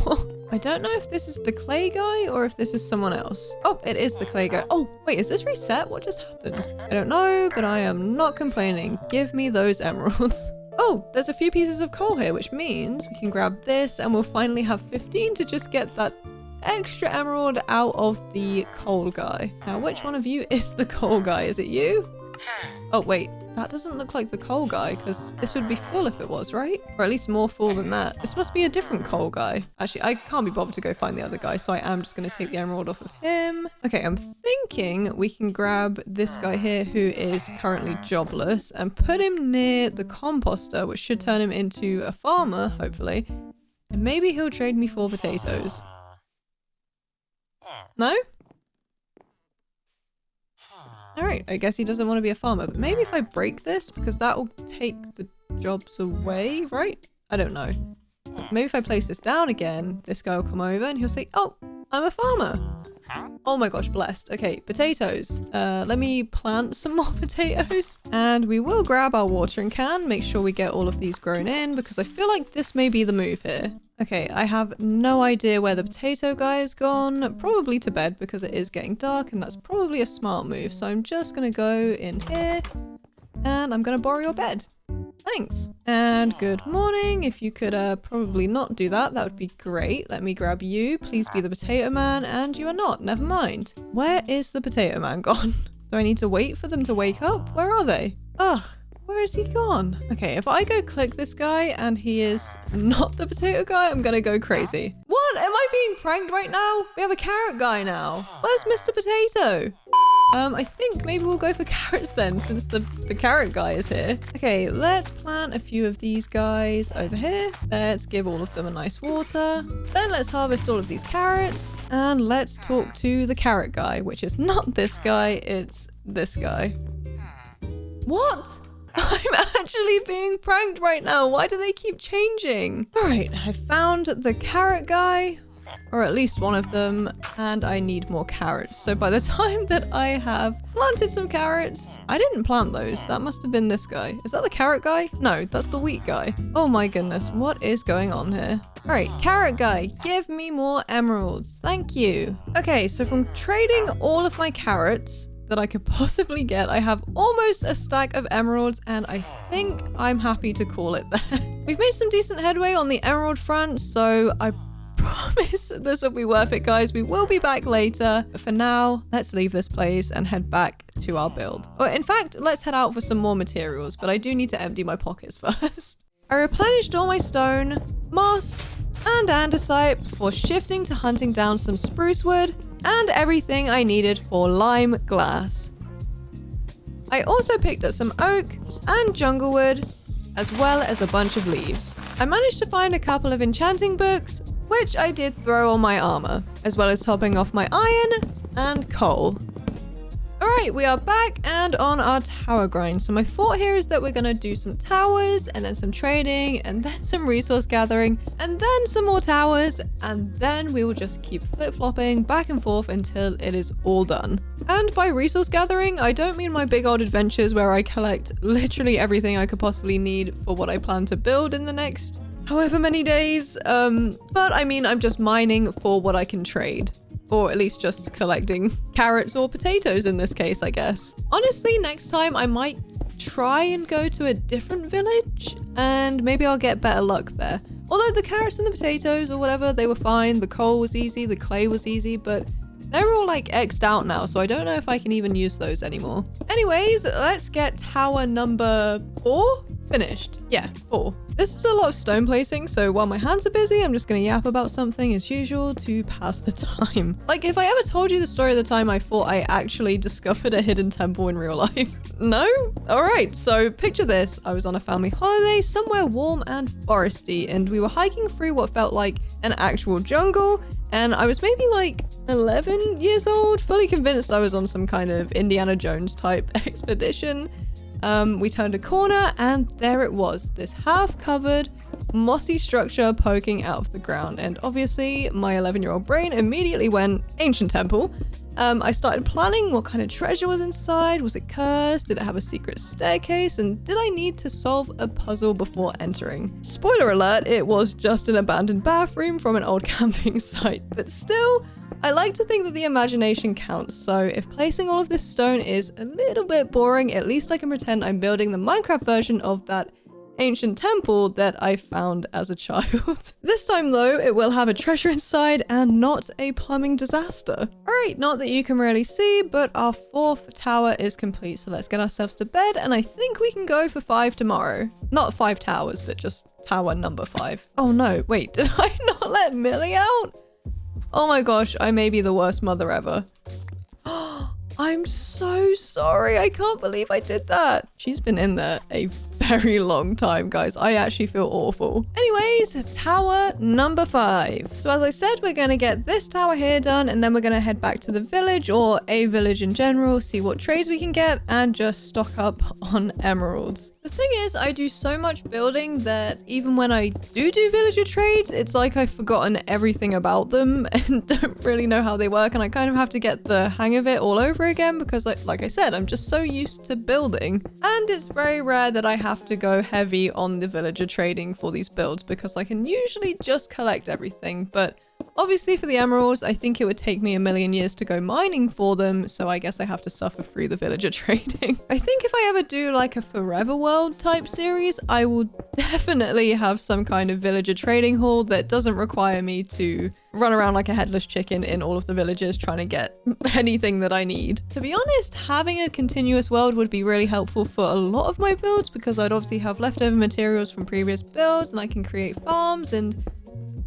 I don't know if this is the clay guy or if this is someone else. Oh, it is the clay guy. Oh, wait, is this reset? What just happened? I don't know, but I am not complaining. Give me those emeralds. Oh, there's a few pieces of coal here, which means we can grab this and we'll finally have 15 to just get that extra emerald out of the coal guy. Now, which one of you is the coal guy? Is it you? Oh, wait. That doesn't look like the coal guy, because this would be full if it was, right? Or at least more full than that. This must be a different coal guy. Actually, I can't be bothered to go find the other guy, so I am just going to take the emerald off of him. Okay, I'm thinking we can grab this guy here who is currently jobless and put him near the composter, which should turn him into a farmer, hopefully. And maybe he'll trade me 4 potatoes. No? Alright, I guess he doesn't want to be a farmer, but maybe if I break this, because that will take the jobs away, right? I don't know. Maybe if I place this down again, this guy will come over and he'll say, oh, I'm a farmer. Oh my gosh, blessed. Okay, potatoes. Let me plant some more potatoes. And we will grab our watering can, make sure we get all of these grown in, because I feel like this may be the move here. Okay, I have no idea where the potato guy is gone. Probably to bed because it is getting dark and that's probably a smart move. So I'm just gonna go in here and I'm gonna borrow your bed. Thanks. And good morning. If you could probably not do that, that would be great. Let me grab you. Please be the potato man. And you are not. Never mind. Where is the potato man gone? Do I need to wait for them to wake up? Where are they? Ugh. Where is he gone? Okay, if I go click this guy and he is not the potato guy, I'm gonna go crazy. What? Am I being pranked right now? We have a carrot guy now. Where's Mr. Potato? I think maybe we'll go for carrots then, since the carrot guy is here. Okay, let's plant a few of these guys over here. Let's give all of them a nice water. Then let's harvest all of these carrots. And let's talk to the carrot guy, which is not this guy, it's this guy. What? I'm actually being pranked right now. Why do they keep changing? All right, I found the carrot guy. or at least one of them, and I need more carrots. So by the time that I have planted some carrots, I didn't plant those. That must have been this guy. Is that the carrot guy? No, that's the wheat guy. Oh my goodness, what is going on here? All right, carrot guy, give me more emeralds. Thank you. Okay, so from trading all of my carrots that I could possibly get, I have almost a stack of emeralds, and I think I'm happy to call it there. We've made some decent headway on the emerald front, so I promise this will be worth it, guys. We will be back later, but for now, let's leave this place and head back to our build. Or in fact, let's head out for some more materials, but I do need to empty my pockets first. I replenished all my stone, moss, and andesite before shifting to hunting down some spruce wood and everything I needed for lime glass. I also picked up some oak and jungle wood, as well as a bunch of leaves. I managed to find a couple of enchanting books, which I did throw on my armor, as well as topping off my iron and coal. Alright, we are back and on our tower grind. So my thought here is that we're going to do some towers and then some trading and then some resource gathering and then some more towers, and then we will just keep flip-flopping back and forth until it is all done. And by resource gathering, I don't mean my big old adventures where I collect literally everything I could possibly need for what I plan to build in the next however many days, but I mean I'm just mining for what I can trade. Or at least just collecting carrots or potatoes in this case, I guess. Honestly, next time I might try and go to a different village and maybe I'll get better luck there. Although the carrots and the potatoes or whatever, they were fine. The coal was easy, the clay was easy, but they're all like X'd out now, so I don't know if I can even use those anymore. Anyways, let's get tower number 4 finished. Yeah, 4. This is a lot of stone placing, so while my hands are busy, I'm just gonna yap about something as usual to pass the time. Like, if I ever told you the story of the time I thought I actually discovered a hidden temple in real life? No? Alright, so picture this. I was on a family holiday somewhere warm and foresty, and we were hiking through what felt like an actual jungle, and I was maybe like 11 years old, fully convinced I was on some kind of Indiana Jones type expedition. We turned a corner and there it was, this half-covered mossy structure poking out of the ground, and obviously my 11-year-old brain immediately went, ancient temple. I started planning what kind of treasure was inside. Was it cursed? Did it have a secret staircase? And did I need to solve a puzzle before entering? Spoiler alert, it was just an abandoned bathroom from an old camping site, but still, I like to think that the imagination counts, so if placing all of this stone is a little bit boring, at least I can pretend I'm building the Minecraft version of that ancient temple that I found as a child. This time though, it will have a treasure inside and not a plumbing disaster. Alright, not that you can really see, but our 4th tower is complete, so let's get ourselves to bed, and I think we can go for 5 tomorrow. Not 5 towers, but just tower number 5. Oh no, wait, did I not let Millie out? Oh my gosh, I may be the worst mother ever. I'm so sorry. I can't believe I did that. She's been in there a very long time, guys. I actually feel awful. Anyways, tower number 5. So as I said, we're going to get this tower here done, and then we're going to head back to the village, or a village in general, see what trades we can get, and just stock up on emeralds. The thing is, I do so much building that even when I do villager trades, it's like I've forgotten everything about them and don't really know how they work, and I kind of have to get the hang of it all over again because like I said, I'm just so used to building. And it's very rare that I have to go heavy on the villager trading for these builds because I can usually just collect everything, but obviously for the emeralds, I think it would take me a million years to go mining for them, so I guess I have to suffer through the villager trading. I think if I ever do like a forever world type series, I will definitely have some kind of villager trading hall that doesn't require me to run around like a headless chicken in all of the villages trying to get anything that I need. To be honest, having a continuous world would be really helpful for a lot of my builds because I'd obviously have leftover materials from previous builds and I can create farms, and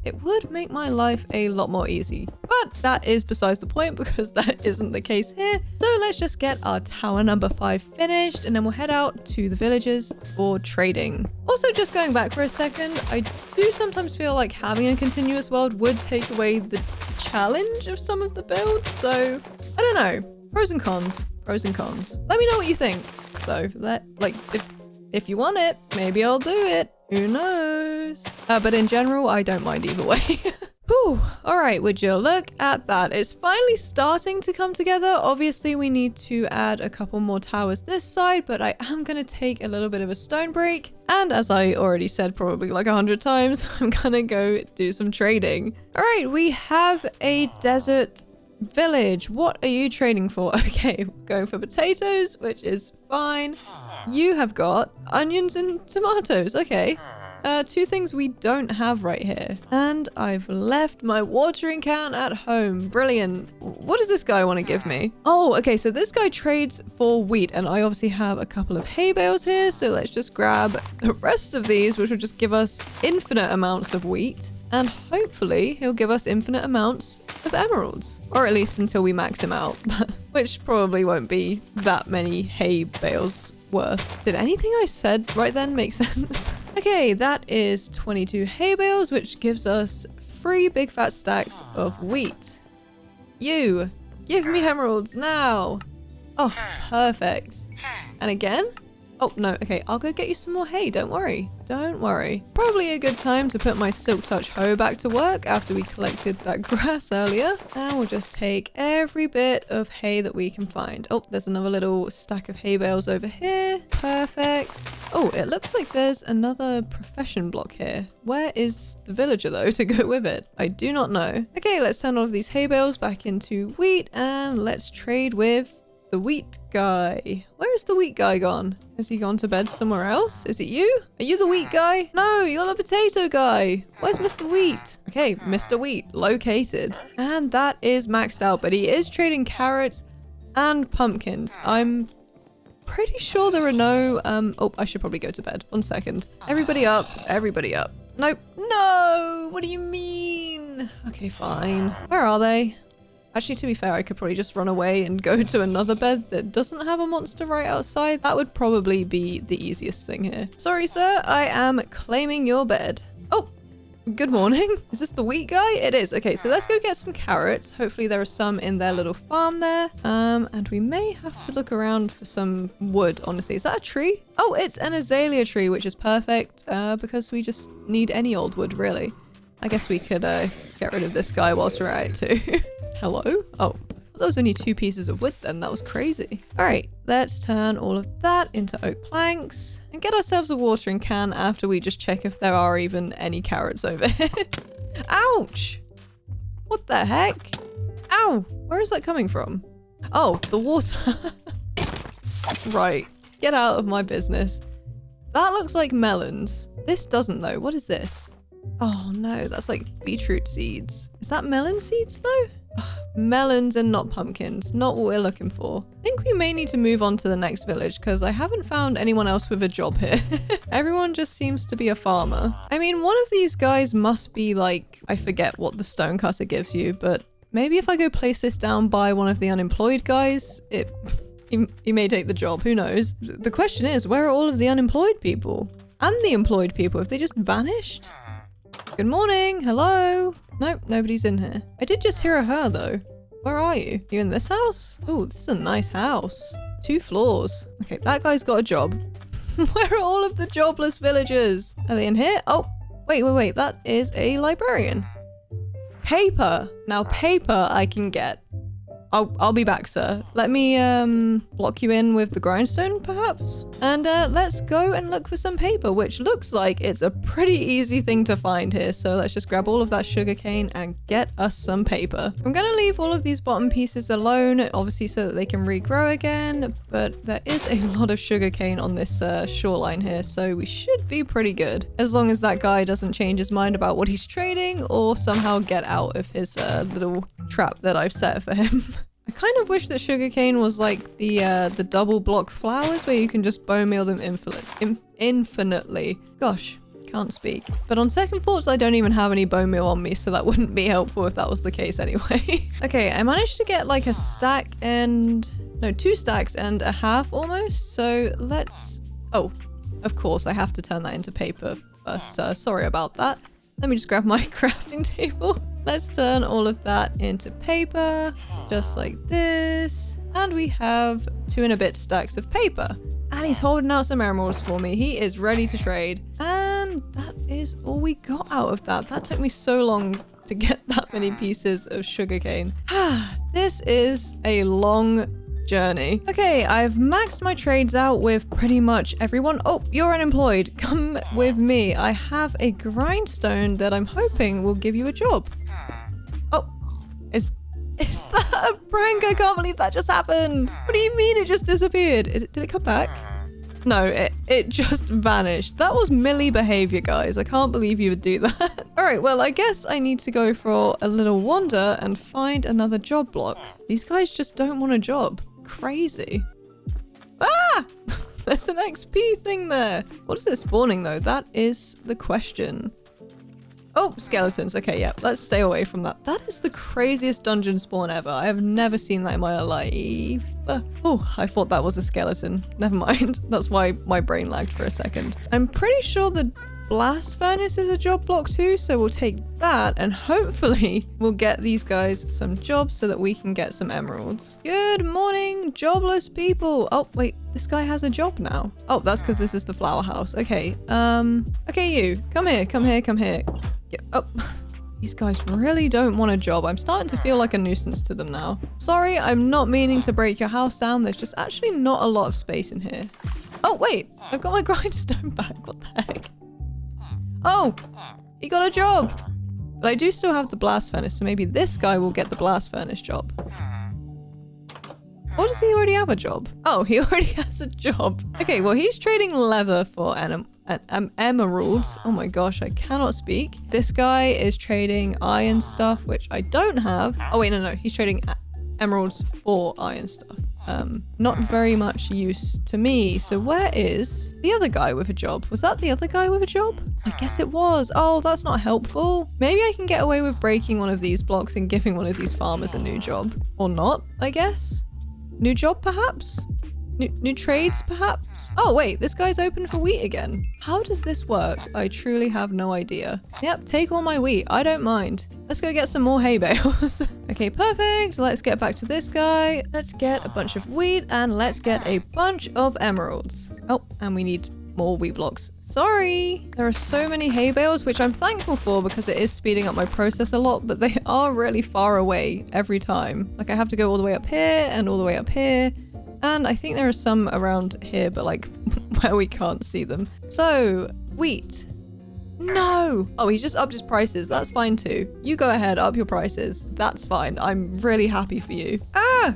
it would make my life a lot more easy. But that is besides the point because that isn't the case here. So let's just get our tower number 5 finished and then we'll head out to the villages for trading. Also, just going back for a second, I do sometimes feel like having a continuous world would take away the challenge of some of the builds. So I don't know. Pros and cons. Pros and cons. Let me know what you think though. If you want it, maybe I'll do it. Who knows? But in general, I don't mind either way. Whew. All right, would you look at that? It's finally starting to come together. Obviously, we need to add a couple more towers this side, but I am going to take a little bit of a stone break. And as I already said probably like 100 times, I'm going to go do some trading. All right, we have a desert village. What are you trading for? Okay, going for potatoes, which is fine. You have got onions and tomatoes. Okay. Two things we don't have right here. And I've left my watering can at home. Brilliant. What does this guy want to give me? Oh, okay. So this guy trades for wheat, and I obviously have a couple of hay bales here. So let's just grab the rest of these, which will just give us infinite amounts of wheat. And hopefully he'll give us infinite amounts of emeralds, or at least until we max him out, which probably won't be that many hay bales worth. Did anything I said right then make sense? Okay, that is 22 hay bales, which gives us 3 big fat stacks of wheat. You, give me emeralds now. Oh, perfect. And again? Oh, no, okay, I'll go get you some more hay, don't worry. Don't worry. Probably a good time to put my Silk Touch hoe back to work after we collected that grass earlier. And we'll just take every bit of hay that we can find. Oh, there's another little stack of hay bales over here. Perfect. Oh, it looks like there's another profession block here. Where is the villager though to go with it? I do not know. Okay, let's turn all of these hay bales back into wheat and let's trade with the wheat guy. Where is the wheat guy gone? Has he gone to bed somewhere else? Is it you? Are you the wheat guy? No, you're the potato guy. Where's Mr. Wheat? Okay, Mr. Wheat located. And that is maxed out, but he is trading carrots and pumpkins. I'm pretty sure there are no, oh, I should probably go to bed. 1 second. Everybody up, everybody up. Nope. No, what do you mean? Okay, fine. Where are they? Actually, to be fair, I could probably just run away and go to another bed that doesn't have a monster right outside. That would probably be the easiest thing here. Sorry, sir. I am claiming your bed. Oh, good morning. Is this the wheat guy? It is. Okay, so let's go get some carrots. Hopefully there are some in their little farm there. And we may have to look around for some wood, honestly. Is that a tree? Oh, it's an azalea tree, which is perfect because we just need any old wood, really. I guess we could get rid of this guy whilst we're at it too. Hello? Oh, that was only 2 pieces of wood then. That was crazy. All right, let's turn all of that into oak planks and get ourselves a watering can after we just check if there are even any carrots over here. Ouch! What the heck? Ow! Where is that coming from? Oh, the water. Right, get out of my business. That looks like melons. This doesn't though. What is this? Oh no, that's like beetroot seeds. Is that melon seeds though? Ugh, melons and not pumpkins. Not what we're looking for. I think we may need to move on to the next village because I haven't found anyone else with a job here. Everyone just seems to be a farmer. I mean, one of these guys must be like, I forget what the stonecutter gives you, but maybe if I go place this down by one of the unemployed guys, he may take the job. Who knows? The question is, where are all of the unemployed people? And the employed people? Have they just vanished? Good morning. Hello. Nope, nobody's in here. I did just hear a her though. Where are you? You in this house? Oh, this is a nice house. 2 floors. Okay, that guy's got a job. Where are all of the jobless villagers? Are they in here? Oh, wait. That is a librarian. Paper. Now paper I can get. I'll be back, sir. Let me block you in with the grindstone, perhaps? And let's go and look for some paper, which looks like it's a pretty easy thing to find here. So let's just grab all of that sugarcane and get us some paper. I'm gonna leave all of these bottom pieces alone, obviously so that they can regrow again, but there is a lot of sugarcane on this shoreline here, so we should be pretty good. As long as that guy doesn't change his mind about what he's trading or somehow get out of his little trap that I've set for him. I kind of wish that sugarcane was like the double block flowers where you can just bone meal them infinitely. Gosh, can't speak. But on second thoughts, I don't even have any bone meal on me, so that wouldn't be helpful if that was the case anyway. Okay, I managed to get like a stack and... no, 2 stacks and a half almost. So let's... oh, of course, I have to turn that into paper first. Sorry about that. Let me just grab my crafting table. Let's turn all of that into paper, just like this. And we have 2 and a bit stacks of paper. And he's holding out some emeralds for me. He is ready to trade. And that is all we got out of that. That took me so long to get that many pieces of sugarcane. This is a long journey. Okay, I've maxed my trades out with pretty much everyone. Oh, you're unemployed. Come with me. I have a grindstone that I'm hoping will give you a job. Oh, is that a prank? I can't believe that just happened. What do you mean it just disappeared? Did it come back? No, it just vanished. That was Millie behavior, guys. I can't believe you would do that. All right, well, I guess I need to go for a little wander and find another job block. These guys just don't want a job. Crazy. Ah! There's an XP thing there. What is it spawning, though? That is the question. Oh, skeletons. Okay, yeah, let's stay away from that. That is the craziest dungeon spawn ever. I have never seen that in my life. Oh, I thought that was a skeleton. Never mind. That's why my brain lagged for a second. I'm pretty sure the blast furnace is a job block too, so we'll take that and hopefully we'll get these guys some jobs so that we can get some emeralds. Good morning, jobless people. Oh, wait, this guy has a job now. Oh, that's because this is the flower house. Okay, okay, you, come here, come here, come here. Oh, these guys really don't want a job. I'm starting to feel like a nuisance to them now. Sorry, I'm not meaning to break your house down. There's just actually not a lot of space in here. Oh, wait, I've got my grindstone back. What the heck? Oh, he got a job. But I do still have the blast furnace, so maybe this guy will get the blast furnace job. Or does he already have a job? Oh, he already has a job. Okay, well, he's trading leather for emeralds. Oh my gosh, I cannot speak. This guy is trading iron stuff, which I don't have. Oh wait, no, he's trading emeralds for iron stuff. Not very much use to me. So where is the other guy with a job? Was that the other guy with a job? I guess it was. Oh, that's not helpful. Maybe I can get away with breaking one of these blocks and giving one of these farmers a new job. Or not, I guess. New job, perhaps? New trades, perhaps? Oh, wait, this guy's open for wheat again. How does this work? I truly have no idea. Yep, take all my wheat. I don't mind. Let's go get some more hay bales. Okay, perfect. Let's get back to this guy. Let's get a bunch of wheat and let's get a bunch of emeralds. Oh, and we need more wheat blocks. Sorry. There are so many hay bales, which I'm thankful for because it is speeding up my process a lot, but they are really far away every time. Like I have to go all the way up here and all the way up here. And I think there are some around here, but like where we can't see them. So, wheat. No! Oh, he's just upped his prices. That's fine too. You go ahead, up your prices. That's fine. I'm really happy for you. Ah!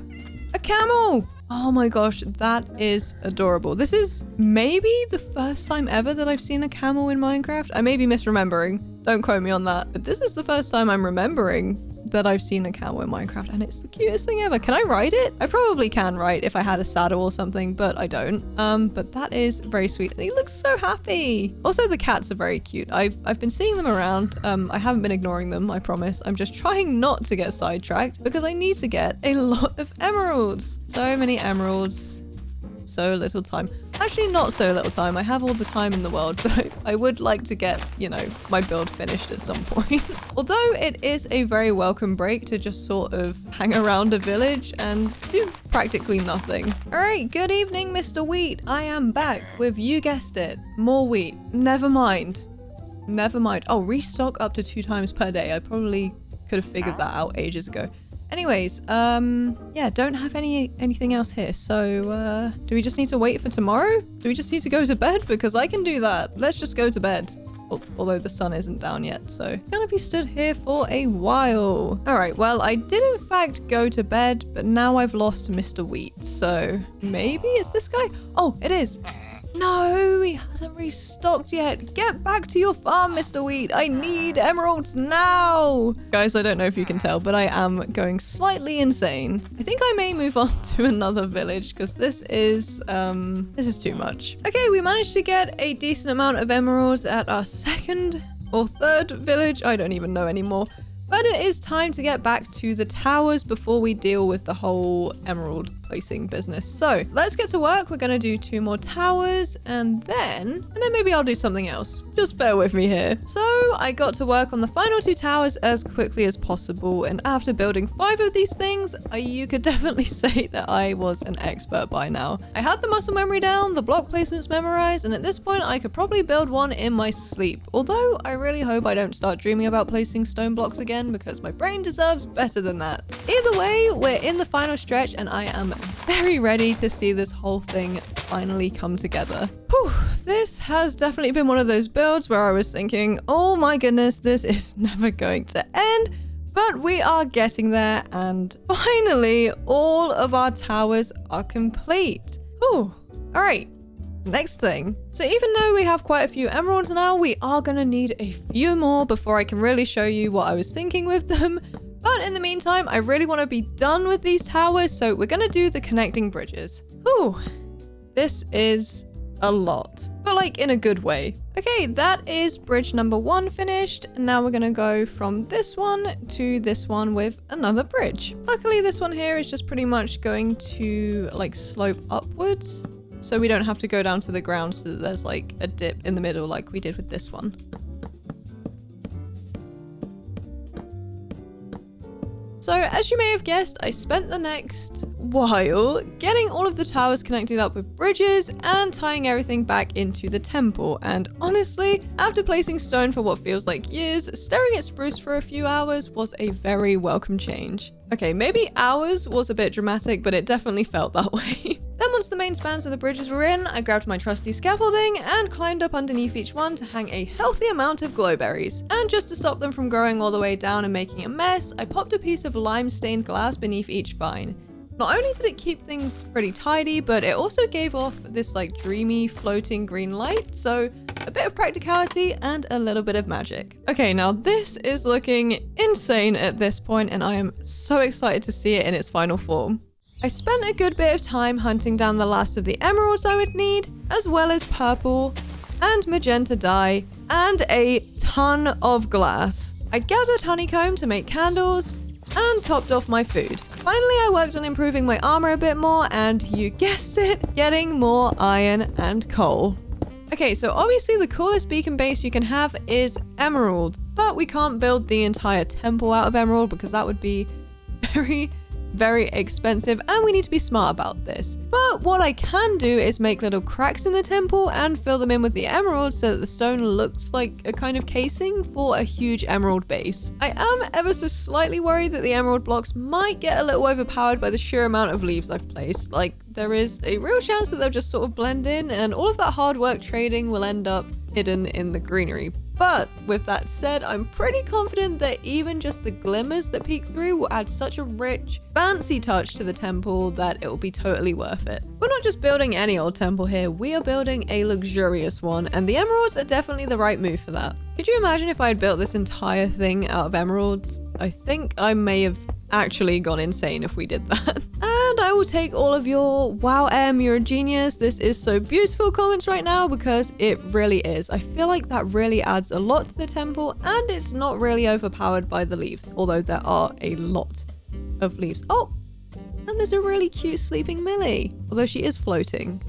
A camel! Oh my gosh, that is adorable. This is maybe the first time ever that I've seen a camel in Minecraft. I may be misremembering. Don't quote me on that. But this is the first time I'm remembering that I've seen a camel in Minecraft, and it's the cutest thing ever. Can I ride it? I probably can, right, if I had a saddle or something, but I don't. But that is very sweet. And he looks so happy. Also, the cats are very cute. I've been seeing them around. I haven't been ignoring them, I promise. I'm just trying not to get sidetracked because I need to get a lot of emeralds. So many emeralds. So little time. Actually, not so little time. I have all the time in the world, but I would like to get, you know, my build finished at some point. Although it is a very welcome break to just sort of hang around a village and do practically nothing. All right, good evening, Mr. Wheat. I am back with, you guessed it, more wheat. Never mind. Never mind. Oh, restock up to 2 times per day. I probably could have figured that out ages ago. Anyways, yeah, don't have anything else here. So, do we just need to wait for tomorrow? Do we just need to go to bed? Because I can do that. Let's just go to bed. Although the sun isn't down yet, so gonna be stood here for a while. All right, well, I did in fact go to bed, but now I've lost Mr. Wheat. So maybe it's this guy? Oh, it is. No, he hasn't restocked yet. Get back to your farm, Mr. Wheat. I need emeralds now. Guys, I don't know if you can tell, but I am going slightly insane. I think I may move on to another village because this is too much. Okay, we managed to get a decent amount of emeralds at our 2nd or 3rd village. I don't even know anymore. But it is time to get back to the towers before we deal with the whole emerald placing business. So let's get to work. We're going to do 2 more towers and then maybe I'll do something else. Just bear with me here. So I got to work on the final 2 towers as quickly as possible. And after building 5 of these things, you could definitely say that I was an expert by now. I had the muscle memory down, the block placements memorized, and at this point I could probably build one in my sleep. Although I really hope I don't start dreaming about placing stone blocks again because my brain deserves better than that. Either way, we're in the final stretch and I am very ready to see this whole thing finally come together. Whew, this has definitely been one of those builds where I was thinking, oh my goodness, this is never going to end. But we are getting there and finally all of our towers are complete. Whew. All right, next thing. So even though we have quite a few emeralds now, we are gonna need a few more before I can really show you what I was thinking with them. But in the meantime, I really want to be done with these towers, so we're gonna do the connecting bridges. Whew, this is a lot, but like in a good way. Okay, that is bridge number 1 finished. And now we're gonna go from this one to this one with another bridge. Luckily, this one here is just pretty much going to like slope upwards. So we don't have to go down to the ground so that there's like a dip in the middle like we did with this one. So as you may have guessed, I spent the next while getting all of the towers connected up with bridges and tying everything back into the temple. And honestly, after placing stone for what feels like years, staring at spruce for a few hours was a very welcome change. Okay, maybe hours was a bit dramatic, but it definitely felt that way. Then once the main spans of the bridges were in, I grabbed my trusty scaffolding and climbed up underneath each one to hang a healthy amount of glowberries. And just to stop them from growing all the way down and making a mess, I popped a piece of lime-stained glass beneath each vine. Not only did it keep things pretty tidy, but it also gave off this like dreamy floating green light, so a bit of practicality and a little bit of magic. Okay, now this is looking insane at this point and I am so excited to see it in its final form. I spent a good bit of time hunting down the last of the emeralds I would need, as well as purple and magenta dye and a ton of glass. I gathered honeycomb to make candles and topped off my food. Finally, I worked on improving my armor a bit more and you guessed it, getting more iron and coal. Okay, so obviously the coolest beacon base you can have is emerald, but we can't build the entire temple out of emerald because that would be very expensive and we need to be smart about this. But what I can do is make little cracks in the temple and fill them in with the emeralds so that the stone looks like a kind of casing for a huge emerald base. I am ever so slightly worried that the emerald blocks might get a little overpowered by the sheer amount of leaves I've placed. Like, there is a real chance that they'll just sort of blend in and all of that hard work trading will end up hidden in the greenery. But with that said, I'm pretty confident that even just the glimmers that peek through will add such a rich, fancy touch to the temple that it will be totally worth it. We're not just building any old temple here, we are building a luxurious one, and the emeralds are definitely the right move for that. Could you imagine if I had built this entire thing out of emeralds? I think I may have actually gone insane if we did that. And I will take all of your "Wow, Em, you're a genius, this is so beautiful" comments right now because it really is. I feel like that really adds a lot to the temple and it's not really overpowered by the leaves, although there are a lot of leaves. Oh, and there's a really cute sleeping Millie, although she is floating.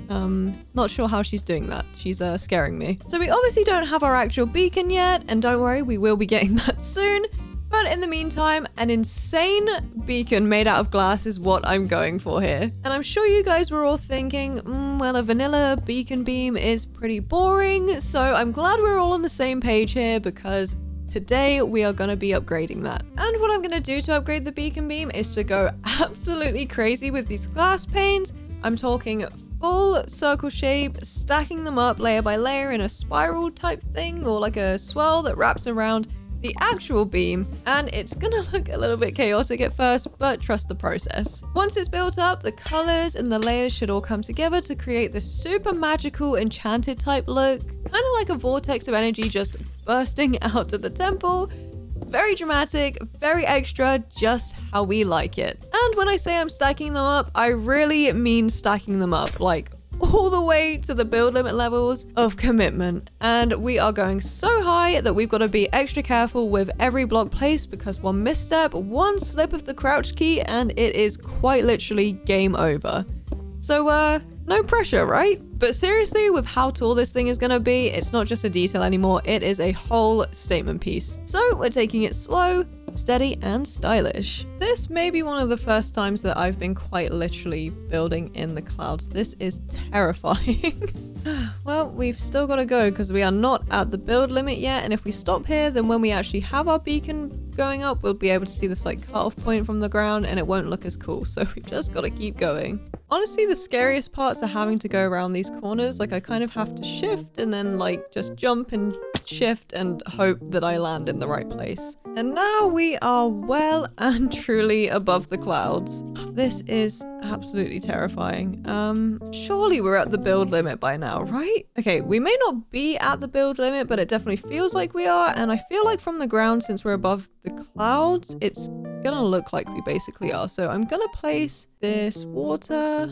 Not sure how she's doing that. She's scaring me. So we obviously don't have our actual beacon yet, and don't worry, we will be getting that soon. But in the meantime, an insane beacon made out of glass is what I'm going for here. And I'm sure you guys were all thinking, well, a vanilla beacon beam is pretty boring. So I'm glad we're all on the same page here because today we are going to be upgrading that. And what I'm going to do to upgrade the beacon beam is to go absolutely crazy with these glass panes. I'm talking full circle shape, stacking them up layer by layer in a spiral type thing or like a swirl that wraps around the actual beam, and it's gonna look a little bit chaotic at first, but trust the process. Once it's built up, the colors and the layers should all come together to create this super magical enchanted type look, kind of like a vortex of energy just bursting out of the temple. Very dramatic, very extra, just how we like it. And when I say I'm stacking them up, I really mean stacking them up, like all the way to the build limit levels of commitment. And we are going so high that we've got to be extra careful with every block placed, because one misstep, one slip of the crouch key, and it is quite literally game over. So, no pressure, right? But seriously, with how tall this thing is gonna be, it's not just a detail anymore, it is a whole statement piece. So we're taking it slow, steady, and stylish. This may be one of the first times that I've been quite literally building in the clouds. This is terrifying. Well, we've still got to go because we are not at the build limit yet, and if we stop here, then when we actually have our beacon going up, we'll be able to see this like cutoff point from the ground and it won't look as cool, so we've just got to keep going. Honestly, the scariest parts are having to go around these corners. Like, I kind of have to shift and then like just jump and shift and hope that I land in the right place. And now we are well and truly above the clouds. This is absolutely terrifying. Surely we're at the build limit by now, right? Okay, we may not be at the build limit, but it definitely feels like we are. And I feel like from the ground, since we're above the clouds, it's gonna look like we basically are. So I'm gonna place this water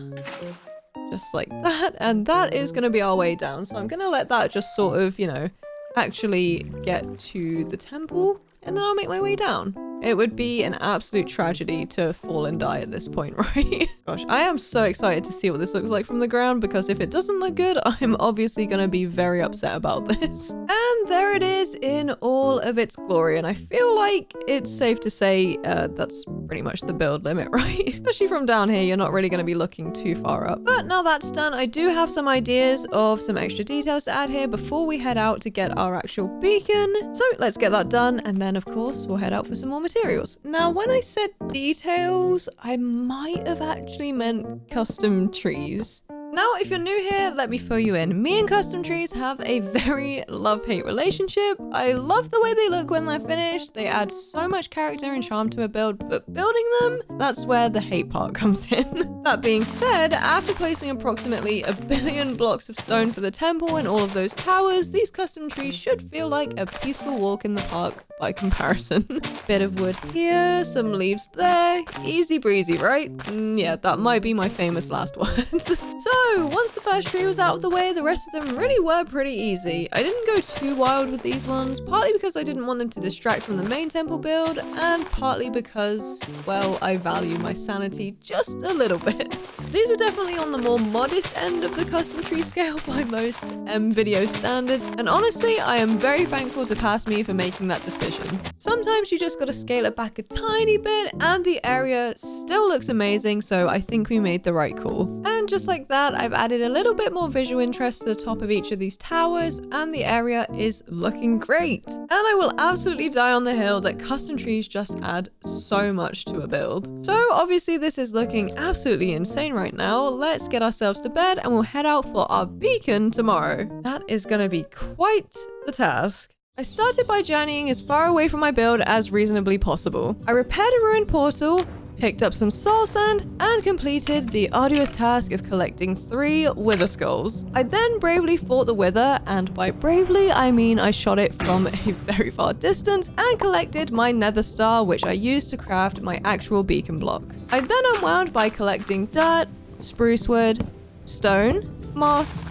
just like that, and that is gonna be our way down. So I'm gonna let that just sort of, you know, actually get to the temple, and then I'll make my way down. It would be an absolute tragedy to fall and die at this point, right? Gosh, I am so excited to see what this looks like from the ground, because if it doesn't look good, I'm obviously going to be very upset about this. And there it is in all of its glory, and I feel like it's safe to say that's pretty much the build limit, right? Especially from down here, you're not really going to be looking too far up. But now that's done, I do have some ideas of some extra details to add here before we head out to get our actual beacon. So let's get that done, and then of course we'll head out for some more materials. Now, when I said details, I might have actually meant custom trees. Now, if you're new here, let me fill you in. Me and custom trees have a very love-hate relationship. I love the way they look when they're finished. They add so much character and charm to a build, but building them, that's where the hate part comes in. That being said, after placing approximately 1 billion blocks of stone for the temple and all of those towers, these custom trees should feel like a peaceful walk in the park by comparison. Bit of wood here, some leaves there, easy breezy, right? Yeah, that might be my famous last words. So, once the first tree was out of the way, the rest of them really were pretty easy. I didn't go too wild with these ones, partly because I didn't want them to distract from the main temple build, and partly because, well, I value my sanity just a little bit. These were definitely on the more modest end of the custom tree scale by most video standards, and honestly, I am very thankful to Past Me for making that decision. Sometimes you just gotta scale it back a tiny bit, and the area still looks amazing, so I think we made the right call. And just like that, I've added a little bit more visual interest to the top of each of these towers, and the area is looking great. And I will absolutely die on the hill that custom trees just add so much to a build. So obviously this is looking absolutely insane right now. Let's get ourselves to bed and we'll head out for our beacon tomorrow. That is gonna be quite the task. I started by journeying as far away from my build as reasonably possible. I repaired a ruined portal, picked up some soul sand, and completed the arduous task of collecting 3 wither skulls. I then bravely fought the wither, and by bravely I mean I shot it from a very far distance, and collected my nether star, which I used to craft my actual beacon block. I then unwound by collecting dirt, spruce wood, stone, moss,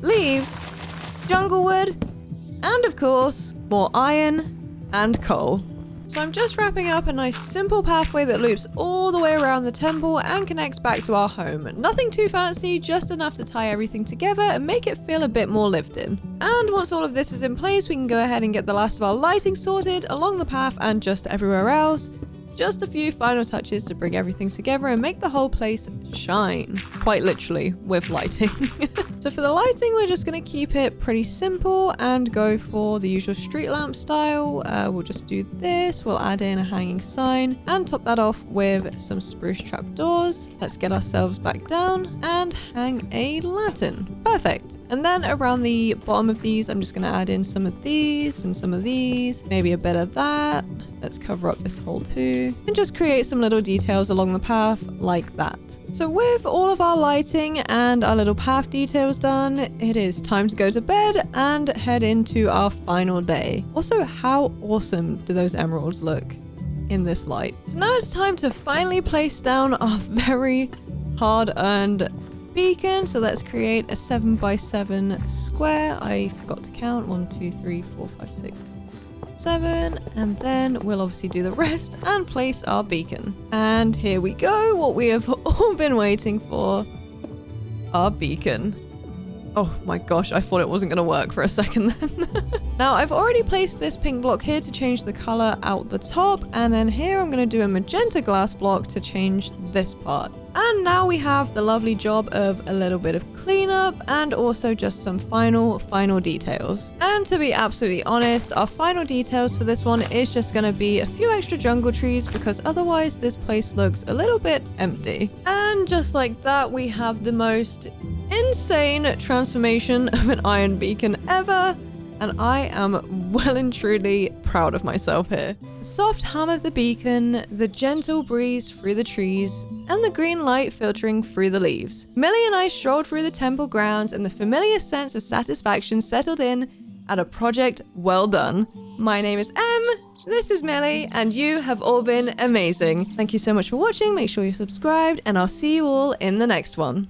leaves, jungle wood, and of course, more iron and coal. So I'm just wrapping up a nice simple pathway that loops all the way around the temple and connects back to our home. Nothing too fancy, just enough to tie everything together and make it feel a bit more lived in. And once all of this is in place, we can go ahead and get the last of our lighting sorted along the path and just everywhere else. Just a few final touches to bring everything together and make the whole place shine. Quite literally, with lighting. So for the lighting, we're just going to keep it pretty simple and go for the usual street lamp style. We'll just do this. We'll add in a hanging sign and top that off with some spruce trapdoors. Let's get ourselves back down and hang a lantern. Perfect. And then around the bottom of these, I'm just going to add in some of these and some of these, maybe a bit of that. Let's cover up this hole too, and just create some little details along the path like that. So with all of our lighting and our little path details done, it is time to go to bed and head into our final day. Also, how awesome do those emeralds look in this light? So now it's time to finally place down our very hard-earned beacon. So let's create a 7x7 square. I forgot to count. 1, 2, 3, 4, 5, 6, 7. And then we'll obviously do the rest and place our beacon. And here we go. What we have all been waiting for. Our beacon. Oh my gosh, I thought it wasn't going to work for a second then. Now, I've already placed this pink block here to change the color out the top, and then here I'm going to do a magenta glass block to change this part. And now we have the lovely job of a little bit of cleanup and also just some final details. And to be absolutely honest, our final details for this one is just going to be a few extra jungle trees because otherwise this place looks a little bit empty. And just like that, we have the most insane transformation of an iron beacon ever. And I am well and truly proud of myself here. The soft hum of the beacon, the gentle breeze through the trees, and the green light filtering through the leaves. Millie and I strolled through the temple grounds and the familiar sense of satisfaction settled in at a project well done. My name is Em, this is Millie, and you have all been amazing. Thank you so much for watching, make sure you're subscribed, and I'll see you all in the next one.